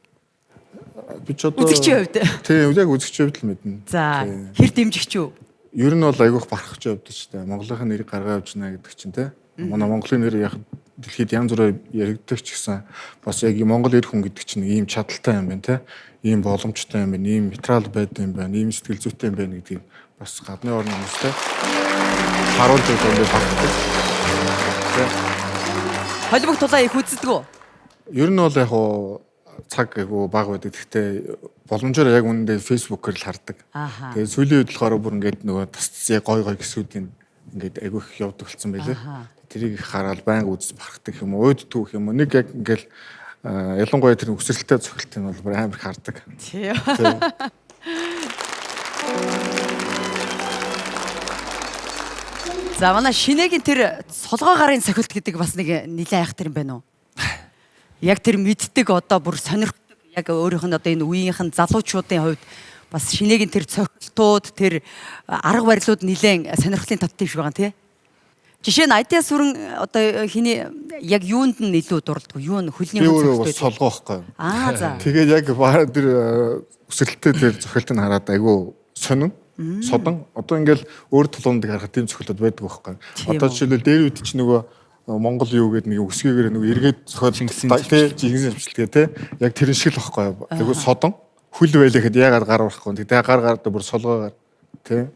G: Би ч одоо
B: үзэгчийн хувьд.
G: Тийм, яг үзэгчийн хувьд л мэднэ.
B: За хэр дэмжигч үү?
G: Ер нь бол айгүйх барах ч явдаг ч та. Монголын нэрийг гаргаа явж байна гэдэг чинь те. Манай Монголын нэр яг дэлхийд янз бүрээр яригддаг ч гэсэн бас яг Монгол эр хүн гэдэг чинь ийм чадaltaй юм байна те. Ийм боломжтой юм байна, ийм материал байдаг юм байна, ийм сэтгэл зүйтэй юм байна гэдгийг бас гадны орны хүмүүстэй харуулж байгаа юм байна.
B: Холбог тулаа их үздэг үү?
G: Ер нь бол яг цаг айгу баг байдаг. Гэхдээ боломжоор яг үнэндээ фэйсбүүкээр л хардаг. Тэгээ сүүлийн үед болохоор бүр ингээд нөгөө тасцсан гой гэсүүдийн ингээд айгу их явдаг болсон байлээ. Тэрийг их хараад байнга үзэж барахдаг юм уу, өөд түүх юм уу. Нэг яг ингээл ялангуяа тэр өсрэлтэй цохилтыг нь бол бүр амар их хардаг.
B: Тийм. За манай шинэгийн тэр солгоо гарын цохилт гэдэг бас нэг нэлээд айхтар юм байна уу? Яг тэр мэддэг одоо бүр сонирхдаг яг өөрийнх нь одоо энэ үеийнхэн залуучуудын хувьд бас шинэгийн тэр цохилтууд тэр арга барилууд нэлээд сонирхлын татдаг шиг байгаа тийм. Жишээ нь Надя Сүрэн одоо хиний яг юунд нь илүү дурддаг? Юу нь хөлний
G: цохилт байдаг? Солгоо байхгүй.
B: За.
G: Тэгээд яг тэр өсрэлттэй тэр цохилтыг хараад айгу сонин. Содон одоо ингээл өөр тулуундаг харахад тийм цохилтод байдаг байхгүй. Одоо жишээлбэл дээр үед чинь нөгөө Монгол юу гэдэг нэг өсгийгээр нөгөө эргээд цохол жинхэнэ амжилтгээ те яг тэр шиг л байхгүй. Айгу содон хүл байлэхэд яагаад гар урахгүй. Тэгээд гар гараад бүр солгоо гар те.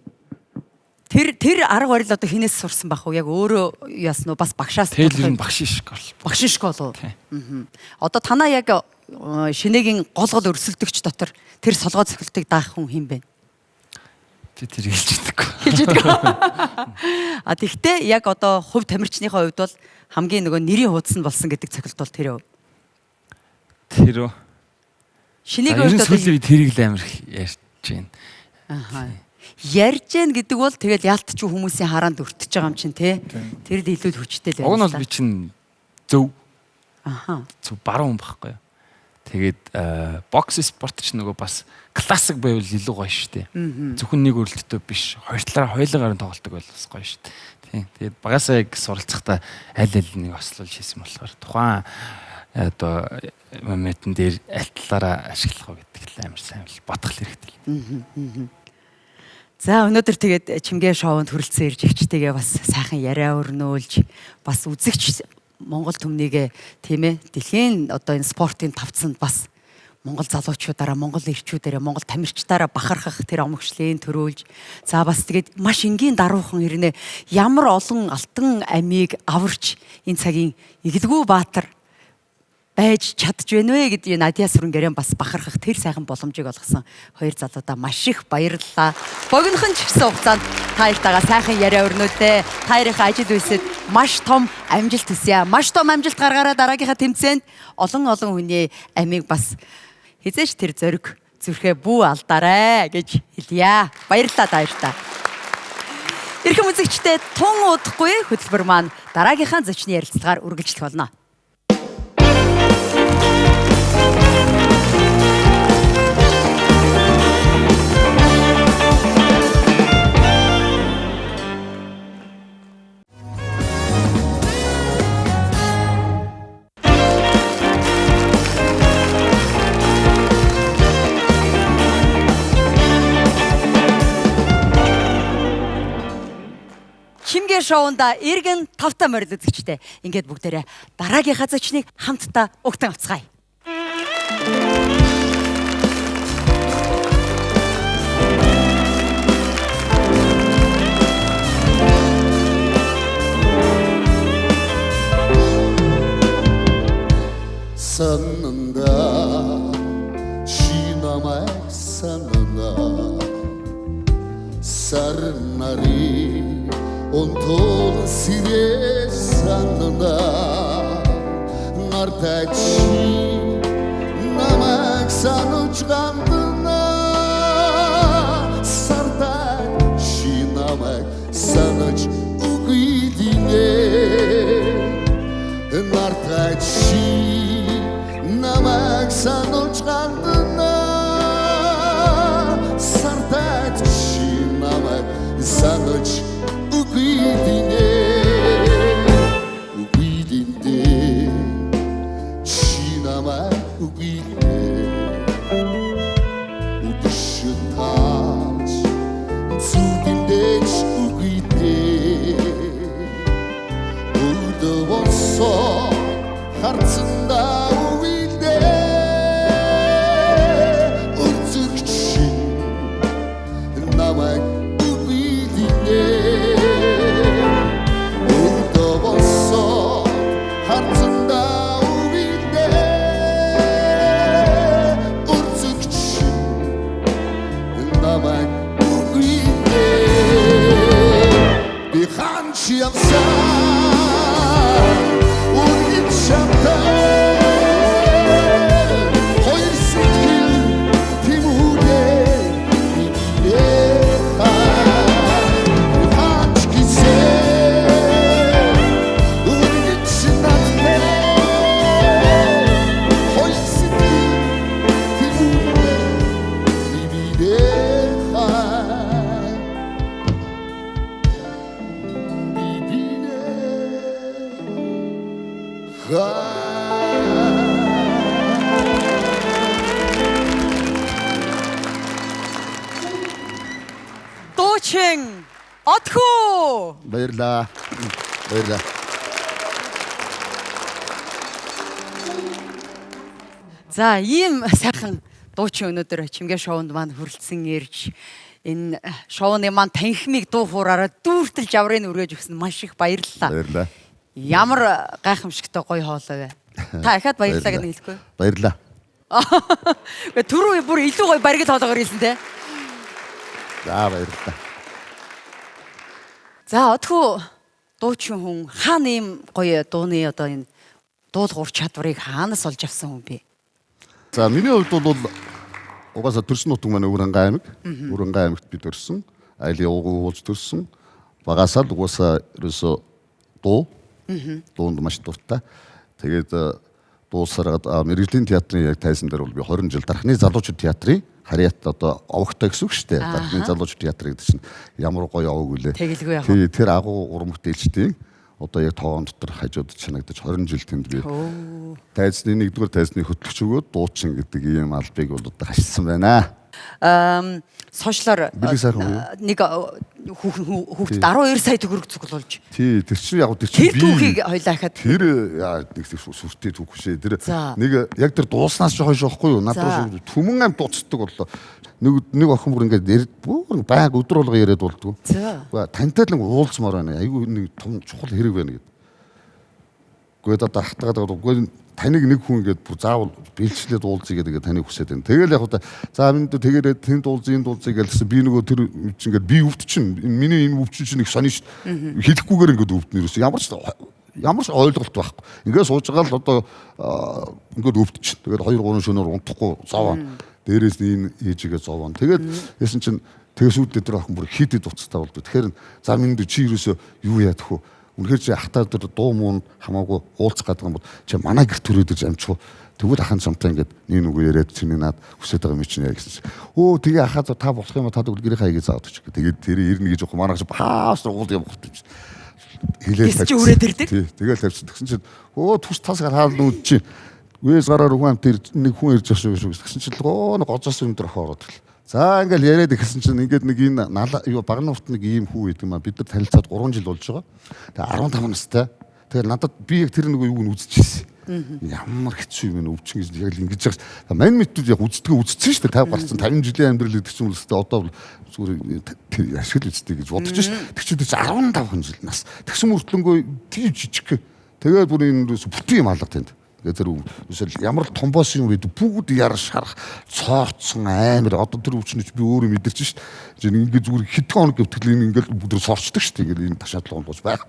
B: Тэр арга барил одоо хинээс сурсан бах уу? Яг өөрөө яасан уу? Бас багшаас.
F: Тэр нь багш школ.
B: Багш школ уу? Одоо танаа яг шинэгийн гол өрсөлдөгч дотор тэр солгоо цохилтыг даах хүн хэм бэ?
F: Би тэр хэлж чадахгүй.
B: Хэлж байдаг. А тэгтээ яг одоо хувь тамирчныхаа хувьд бол хамгийн нөгөө нэрийн хуудас нь болсон гэдэг цохилт бол тэр юу?
F: Тэр үү?
B: Шинийг
F: Ер нь
B: хувьд
F: сүүлийн үед тэрийг л амар их ярьж байна.
B: Аха. Ярьж гэн гэдэг бол тэгэл яалтч хүмүүсийн хараанд өртөж байгаа юм чинь тий. Тэр л илүү хүчтэй л
F: Уг нь бол би чинь зөв
B: Аха.
F: зөв баруун хүн байхгүй юу. Тэгээд бокс спорт ч нөгөө бас классик байвал илүү гоё шүү дээ. Зөвхөн нэг өрөлттэй биш. Хоёр талаараа хоёулаа гарын тоглолдог байл бас гоё шүү дээ. Тийм. Тэгээд багасаа яг суралцахдаа аль нэг ослол хийсэн болохоор тухайн одоо моментэн дээр аль талаараа ашиглах вэ гэдэг л амар сайн л бодох хэрэгтэй л.
B: За өнөөдөр тэгээд чимгээ шоунд хүрэлцэн ирж эгчтэйгээ бас сайхан яриа өрнөөлж бас үзэгч Монгол түмнийгээ тийм ээ дэлхийн одоо энэ спортын тавцанд бас Монгол залуучуудаараа Монгол ирчүүдээрээ Монгол тамирчдаараа бахархах тэр омгшлийн төрүүлж за бас тэгээд маш энгийн даруухан ирнэ ямар олон алтан амийг аварч энэ цагийн эгэлгүй баатар байж чадж байна вэ гэдгийг Надя Сүрэн бас бахархах тэр сайхан боломжийг олгосон хоёр залуудаа маш их баярлалаа. Богинохон ч гэсэн хугацаанд та хоёртайгаа сайхан яриа өрнөдөө. Та хоёрынхаа ажил үйлсэд маш том амжилт хүсье. Маш том амжилт гаргаараа дараагийнхаа тэмцээнд олон хүний амийг бас хизээш тэр зориг зүрхээ бүү алдаарай гэж хэлье. Баярлалаа та хоёртаа. Ирхэм үзэгчдээ тун удахгүй хөтөлбөр маань дараагийнхаа зочны ярилцлагаар үргэлжлэх болно. Чимгээ шоунда эргэн тавтаа морил үзэгчтэй. Ингээд бүгдээрээ дараагийнхаа зочныг хамтдаа угтан авцгаая.
H: Sanında şinamak sanına sarnari ontol sire sanına nartaçi namak sanuçkandına sartaçi namak sanuç uğidine nartaçi namak sanuçkandına sartaçi namak sanuç uğidine uğidinde şinamak uğidine udışı taç zudindeç uğidine burada olsa harcında uğidine urcukçin namak
B: Дуучин Отхоо
H: баярлаа. Баярлаа.
B: За ийм сайхан дуучин өнөөдөр Чимгээ шоунд маань хүрэлцэн ирж энэ шоуны маань танхимыг дуу хуураараа дүүртэлж аврыг өргөж өгсөн маш их баярлалаа.
H: Баярлаа.
B: Ямар гайхамшигтай гоё хоолой вэ? Та ахаад баярлалаа гэж хэлэхгүй.
H: Баярлаа.
B: Түрүү бүр илүү гоё баригд хоолоогоор хэлсэн те.
H: За баярлалаа.
B: За одгүй дуучин хүн хаана ийм гоё дууны одоо энэ дуулуур чадварыг хаанаас олж авсан хүн бэ?
H: За миний хувьд бол угаасаа төрсөн нутаг маань Өвөрангай аймаг. Өвөрангай аймагт бид төрсөн. Айлын уугуй уулж төрсөн. Багасаа л угаасаа ерөөсөө дуунд маш дуртай. Тэгээд дуусараад мэрэгжлийн театрын яг тайзан дээр бол би 20 жил Дархны залуучууд театрын харьяат одоо овогтой гэсэн үг шүү дээ. Дархны залуучууд театр гэдэг чинь ямар гоё овог үлээ.
B: Тэгэлгүй яг.
H: Тий, тэр агуу уран бүтээлчдийн одоо яг тоон дотор хажууд чанагдаж 20 жил тэнд би тайзны нэгдүгээр тайзны хөтлөгч өгөөд дуучин гэдэг ийм албыг бол одоо хашсан байна.
B: Сошиалор
H: Бэлэг сайхан уу?
B: нэг хүүхдэд 12 сая төгрөг цуглуулж.
H: Тий, тэр чинь яг тэр чинь
B: Тэр түүхийг хоёлаа хахад
H: тэр нэг сүртэй түүх шээ. Тэр
B: За.
H: нэг яг тэр дууснаас ч хойш байхгүй юу? Надад түмэн ам дууцдаг боллоо. Нэг охин бүр ингээд бүр байг өдөр болго яриад болдгоо.
B: За.
H: Тантай л уулзмаар байна. Айгүй нэг том чухал хэрэг байна гэдэг. Гэхдээ одоо хатгаад үгүй таныг нэг хүн ингээд бүр заавал бэлчлээд уулзъя гэдэг таныг хүсэж байна. Тэгэл яг одоо за минь тэгээрээ тэнд уулзъя энд уулзъя гэсэн би нөгөө тэр чинь ингээд би өвд чинь миний энэ өвд чинь их сони ш хэлэхгүйгээр ингээд өвднө ерөөс ямар ч ойлголт байхгүй. Ингээд сууж байгаа л одоо ингээд өвд чинь. Тэгээд 2-3 шөнөөр унтахгүй зовоо. Дээрээс нь энэ ээжигээ зовоо. Тэгээд яасан чинь тэгсүүд дээр охин бүр хийдэд уцтай болдог. Тэгэхээр за минь чи ерөөсөө юу яадах вэ? Үнэхээр чи ахтаа дээр дуу муунд хамаагүй уулзах гэдэг юм бол чи манай гэр төрөөдөж амжих уу? Тэгвэл ахын самтаа ингээд нэг нүгөө яриад чиний наад хүсэж байгаа юм чинь яа гэсэн. Өө тэгээ ахаа та болох юм та тэгвэл гэрээ хаяг заавд ч гэх. Тэгээд тэр ирнэ гэж явах манайх паас уулд юм болчих. Хилээд
B: чи үрээд ирдэг.
H: Тий, тэгэл тавьсан. Тэгсэн чинь өө түс тасгаар хаална үд чи. Үээс гараар ухаан тэр нэг хүн ирж байгаа шүү гэсэн чинь нэг гоцоос юм дээр хоороод гэл. За ингээл яриад ихсэн чинь ингээд нэг энэ юу багны урт нэг ийм хүү гэдэг юм а бид нар танилцаад 3 жил болж байгаа. Тэгээ 15 настай. Тэгээ надад би яг тэр нэг юуг нь үзчихсэн. Ямар хэцүү юм өвчин гэж яг л ингэж байгаа. Мань мэдүүд яг үздсэн шүү дээ. 50 гарсан 50 жилийн амьдрал гэдэг чинь үстэй одоо зүгээр ашигла үздэй гэж бодож ш. Тэг чи 15 жил нас. Тэгсэн мөртлөнгөө тийм жижиг. Тэгээд бүр энэ бүтэн юм алга тэнд. Тэр үсэл ямар л том босс юм бэ бүгд яар шарах цоорцсон амар одоо тэр өвчнөч би өөрөө мэдэрч шít ингээд зүгээр хэдэн хоног гэвтэл ингээд бүгд сорчдаг шít ингээд энэ ташаадлага болж байх.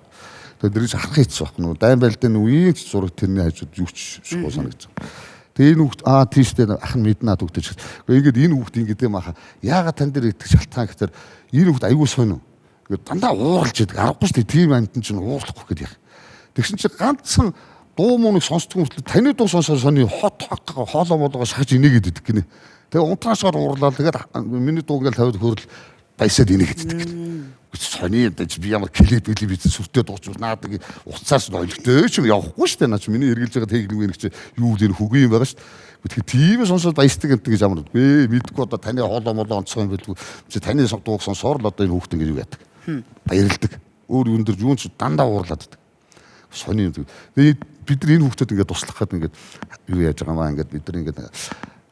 H: Тэгээд дэрэж харах хэцүү байх нү дайн байлдааны үеийн зураг тэрний хажууд юу ч шгүй санагдаж байна. Тэгээд энэ хүүхд тийштэй ах нь мэднэ төгтөж. Ингээд энэ хүүхд ингээд юм аха яагаад тань дээр идэх шалтгаан гэхээр энэ хүүхд аягүй сонио. Ингээд дандаа ууралж идэг аргагүй шít тийм амтэн чинь уурлахгүй гэдэг яг. Тэгсэн чинь ганцхан дуу мууныг сонсдог хүмүүс таны дуу сонсоод сони хот хоолоо молгоо шахаж инегээд идэг гинэ. Тэгээ унтраашаар уурлаа. Тэгээд миний дуу ингээл тавиад хөрл баясаад инегээд идэг гинэ. Сони дэж би ямар клип сүртэй дууч наад нэг уцаас нь ойлгохтой ч явахгүй шүү дээ. Наач миний эргэлж байгаа техник мэрэг чи юу дээр хөгүй юм байгаа шүү дээ. Тэгэхээр тийм сонсоод баясдаг гэдэг гэж ямар вэ? Мэдгүй одоо таны хоолоо молоо онцгой юм билгүй. Чи таны дууг сонсоор л одоо энэ хүүхд ингэж юу яадаг. Баярлдаг. Өөр юун дээр юун ч дандаа уурлаад идэг. Сони юм. Тэгээд бид нар энэ хүүхдэд ингээд туслах гэдэг ингээд юу яаж байгаа маа ингээд бид нар ингээд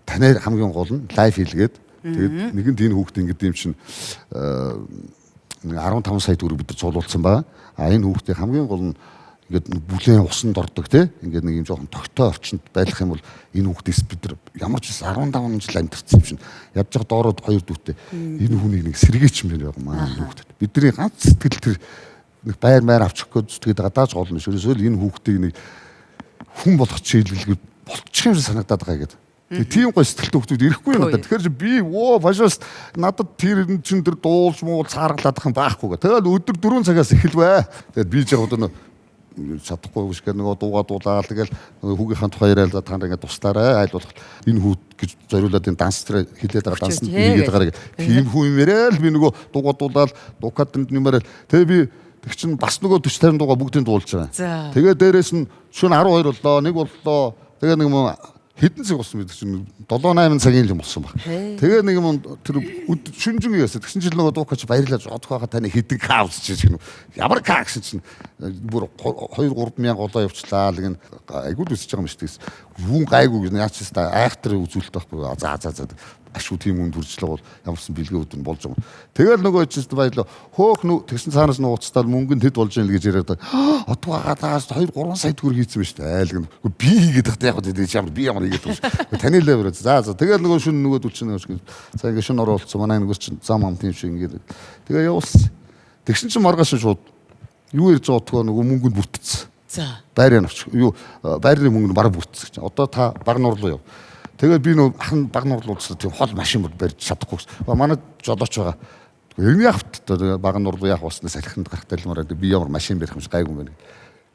H: танаар хамгийн гол нь лайв хийлгээд тэгээд нэгэнд энэ хүүхд ингээд юм чинь 15 сая төгрөг бид нар цуглуулсан байгаа. А энэ хүүхдийн хамгийн гол нь ингээд бүлээн усанд ордог те ингээд нэг юм жоохон тогттой орчинд байх юм бол энэ хүүхдээс бид нар ямар ч 15 жил амьдэрсэн юм чинь ядж байгаа доороод 2 дүүтэй энэ хүнийг нэг сэргээч юм байгаа маа хүүхдэд. Бидний ганц сэтгэл тэр нэг байр маяр авчих гэж тэгээд гадааж голно шөрөөсөө энэ хүүхдийг нэг хүн болгох чийлэлгүй болчих юм санагдаад байгаа гэдэг. Тийм гой сэтгэлтэй хүмүүс ирэхгүй юм надад. Тэгэхээр би башаас надад тэр чинь тэр дуулж муул цааргалаад ах юм байхгүй гэ. Тэгэл өдөр 4 цагаас эхэлвэ. Тэгээд би ч яг одоо чадахгүй биш гэх нэг дуугаа дуулаад тэгэл хүүгийнхаа тухай яриад та нар ингээд тустаарай айл болох энэ хүүд гэж зориулаад энэ данстер хилээд байгаа данс нэгээд байгаа гэх. Тийм хүү юм яриад би нөгөө дуугаа дуулаад дукатанд нэмэрэл тэгээ би тэг чин бас нөгөө 40 50 дуугаа бүгдийг дуулж байгаа. Тэгээ дээрэс нь шөнө 12 боллоо, 1 боллоо. Тэгээ нэг юм хэдэн цаг болсон мэт чинь 7-8 цагийн юм болсон баг. Тэгээ нэг юм тэр шүнжин яасан. Тэгсэн чинь нөгөө дуукач баярлаж одох байгаа таны хэдэн каус чинь гэнэ. Ямар ка гэсэн чинь бүр 2-3 мянга голоо явчлаа л гэн айгууд үсэж байгаа юм шүү дээ. Юун гайгүй гэж наач та айхтар үзүүлэлт байхгүй. За. ашгүй тийм үнд хүрчлээ бол ямарсан бэлгээ өдөр нь болж байгаа. Тэгэл нөгөө чинь баялаа хөөх нүү тэгсэн цаанаас нууцтал мөнгөнд хэд болж ийн л гэж яриад отгоо гадаас 2 3 сая төгрөг хийсэн ба шүү дээ. Айл гэнэ. Би хийгээд тахтай яг үү би ямар хийгээд байна. Таны левер. За тэгэл нөгөө шүн нөгөөдөл чинь за ингэ шүн оруулсан манай нөгөө чинь зам ам тийм шиг ингэ. Тэгээ явуулсан. Тэгсэн чинь маргааш шууд юу ярьж байгаа отгоо нөгөө мөнгөнд бүртцсэн.
B: За.
H: Байрын авч юу байрны мөнгө нь бараг бүртцсэн чинь. Одоо та баг нуур руу яв. Тэгээд би нөө хан баг нуур руу уусаад тийм хол машин барьж чадахгүй. Манай жолооч байгаа. Эргний хавт баг нуур руу явах уснаас салхинд гарах талмаараа би ямар машин барих юм шиг гайгүй юм байна.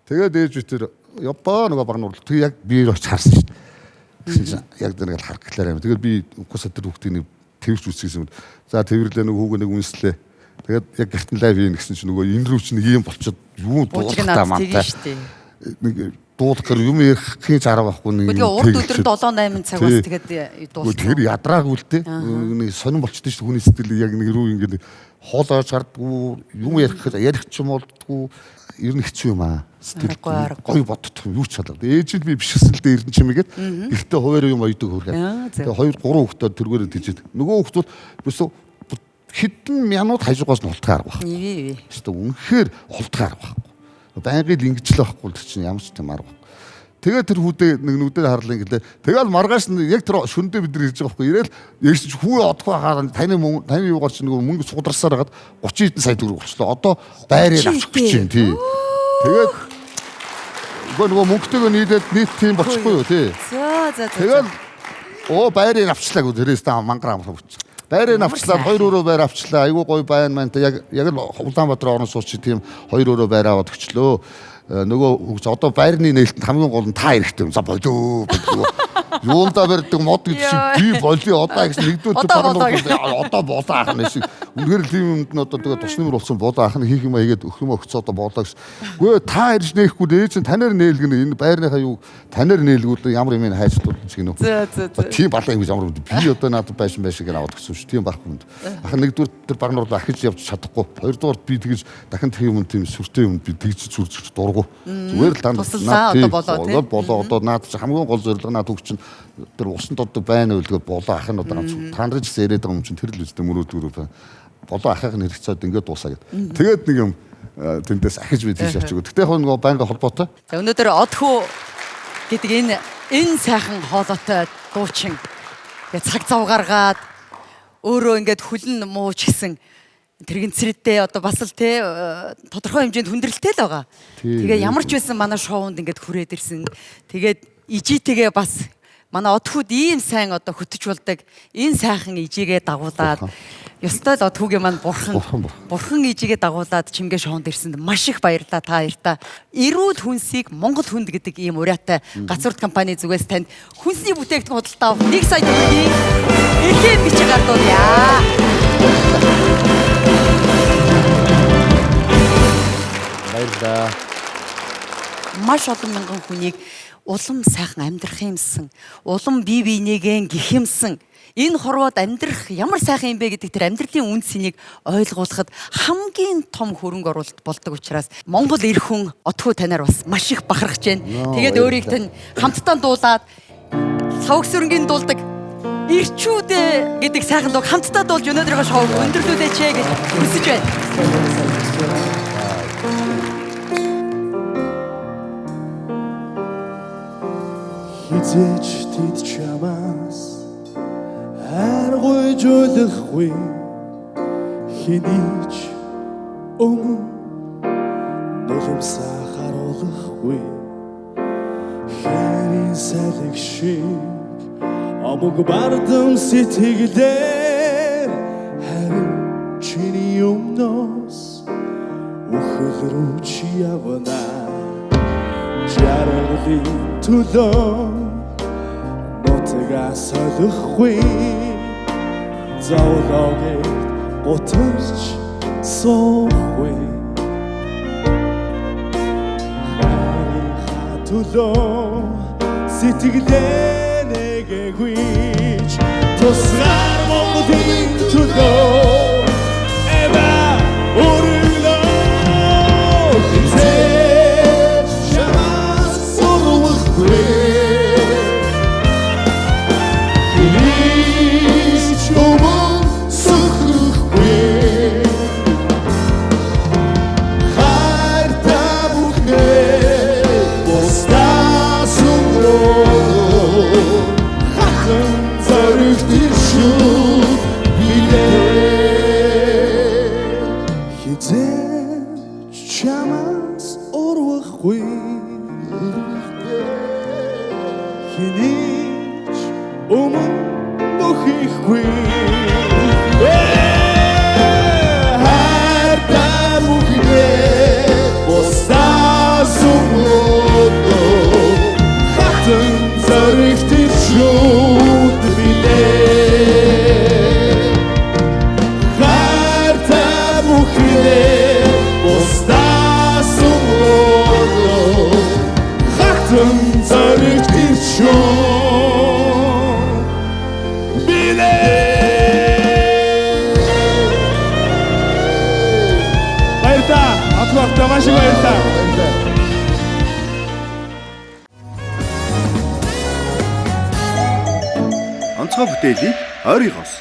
H: Тэгээд ээж үтер яваа нөгөө баг нуур руу яг би очиж харсан шүү дээ. Тэгсэн чинь яг тэр нэг харгалаа юм. Тэгээд би үгүйс өдөр хүүхдийн тэрвч үсгэсэн юм. За тэрвэрлээ нөгөө хүүг нэг үнслээ. Тэгээд яг гэртэн лайв хийн гэсэн чинь нөгөө энэ рүү чинь нэг юм болчиход юу дуулахтаа мантай. Нэг дуулах гэр юм ярихын зараа байхгүй нэг.
B: Тэгээ урд өдөр 7-8 цагаас тэгээд дуусна.
H: Тэр ядраагүй л дээ. Нэг сонирн болчтой шүү дээ хүний сэтгэл яг нэг рүү ингэ хоолойж гардгүй юм ярих ч юм болдгүй ер нь хэцүү юм аа. Сэтгэл гоё боддог юу ч чадаад. Ээжид би бишсэн л дээ эрдэн чимээгээд ихтэй хуваар юм ойдог хөргөө. Тэгээ 2 3 хүүхдүүд тэргээрээ тийжээд нөгөө хүүхдүүд бисүү хэдэн минут хажуугаас нь ултгаар баг. Шүү дээ үнэхээр ултгаар баг. Байнгын л ингэж л байхгүй л чинь ямар ч тийм арга. Тэгээ тэр хүүдээ нэг нүдээр харлаа ингэлээ. Тэгэл маргааш нь яг тэр шөндөө бид нар ирж байгаа байхгүй. Ирээл ярьж хүү одохгүй хаа таны юугаар чинь нөгөө мөнгө сударсаар хагаад 30 хэдэн сая төгрөг болчихлоо. Одоо байрыг авчих гэж байна тий. Тэгээд нөгөө мөнгөтэйгөө нийт тийм болчихгүй юу тий.
B: За.
H: Тэгэл байрыг авчлаа гэж тэрээс та мангар амлах болчих. Байрыг авчлаа 2 өрөө байр авчлаа. Айгуу гоё байна мэн яг л Улаанбаатар орон сууч тийм 2 өрөө байр аваад өчлөө. Нөгөө одоо байрны нээлтэнд хамгийн гол нь та хэрэгтэй юм. За болоо. Юунда барьдаг мод гэж би болоо одоо гэсэн нэгдүгээр одоо болоо ах нь шиг. Үнэхээр тийм юмд нь одоо тэгээ тус нэмэр болсон болоо ах нь хийх юм хийгээд өгөх юм өгцөө одоо болоо гэсэн. Үгүй та ирж нээхгүй ээж нь танаар нээлгэнэ энэ байрныхаа юу танаар нээлгүүл ямар юм хайцлуулж гинөө.
B: За.
H: Тийм балаа юм ямар би одоо надад байшин шиг аваад өгсөн шүү. Тийм байхгүй юм. Ах нэгдүгээр тэр баг нуур ахиж явж чадахгүй. Хоёрдугаар би тэгж дахин тэр юм тийм сүртэй юм би тэгж сүрж дургу. Зүгээр л танд болоо одоо наад хамгийн гол зорилго наад үг чинь тэр усанд одод байна үлгээ болоо ах нь одоо танд ч гэсэн яриад байгаа юм чинь тэр л үстэй мөрөөдгөрөө болоо ахыг нь хэрэгцээд ингээд дуусаа гэд. Тэгээд нэг юм тэндээс ахиж би тийш авчихгүй. Тэгтээ яг нөгөө байнга холбоотой.
B: За өнөөдөр одхоо гэдэг энэ сайхан хоолойтой дуучин ингээд цаг зав гаргаад өөрөө ингээд хүлэн мууч гисэн тэрэгцрэдээ одоо бас л те тодорхой хэмжээнд хүндрэлтэй л байгаа. Тэгээ ямар ч байсан манай шоунд ингээд хүрээд ирсэн. Тэгээд ижитэйгээ бас манай одхууд ийм сайн одоо хөтөж болдог. Энэ сайхан ижигээ дагуулад ёстой л одхуугийн маань бурхан ижигээ дагуулад чимгээ шоунд ирсэнд маш их баярлалаа та хоёртаа. Эрүүл хүнсийг Монгол хүнд гэдэг ийм уриатай гацурд компани зүгээс танд хүнсний бүтээгдэхүүн худалдаа 1 сая төгрөгийн эхлээд бичиг гардуулъя.
E: Баярлалаа.
B: Маш олон мянган хүнийг улам сайхан амьдрах юмсан, улам бие биенээгээ гихэмсэн. Энэ хорвоод амьдрах ямар сайхан юм бэ гэдэг тэр амьдралын үндсийг ойлгуулахад хамгийн том хөрөнгө оруулалт болдог учраас Монгол эр хүн отхоо танаар бас маш их бахархаж байна. Тэгээд өөрийг тань хамтдаа дуулаад савг сүрэнгийн дуулдаг ирчүүд гэдэг сайхан дуу хамтдаа дуулж өнөөдрийнхөө шоуг өндөрлүүлээч гэж хүсэж байна.
I: Хизээч тэд чамаас аргуйжуулахгүй хинийч өмнө нулимсаа харуулахгүй хэрийн салхи шиг амг бардам сэтгэлээр харин чиний өмнөөс үхэл рүү чи явна жаргалын төлөө нотгаас солихгүй зовлоогийн готомч соохгүй харийнхаа төлөө сэтгэлээ нэгээгүйч тусгаар Монголын төлөө эва өргөлөө чамаас урвахгүй хинийч мөхөхгүй хайртай мөхнээ босаасумото хатан зарихтэй шууд билээ хайртай мөхнээ босаасумото хатан зарихтэй шууд билээ баярлалаа атварта маш баярлалаа
J: онцгой бүтээлийг ойрын хос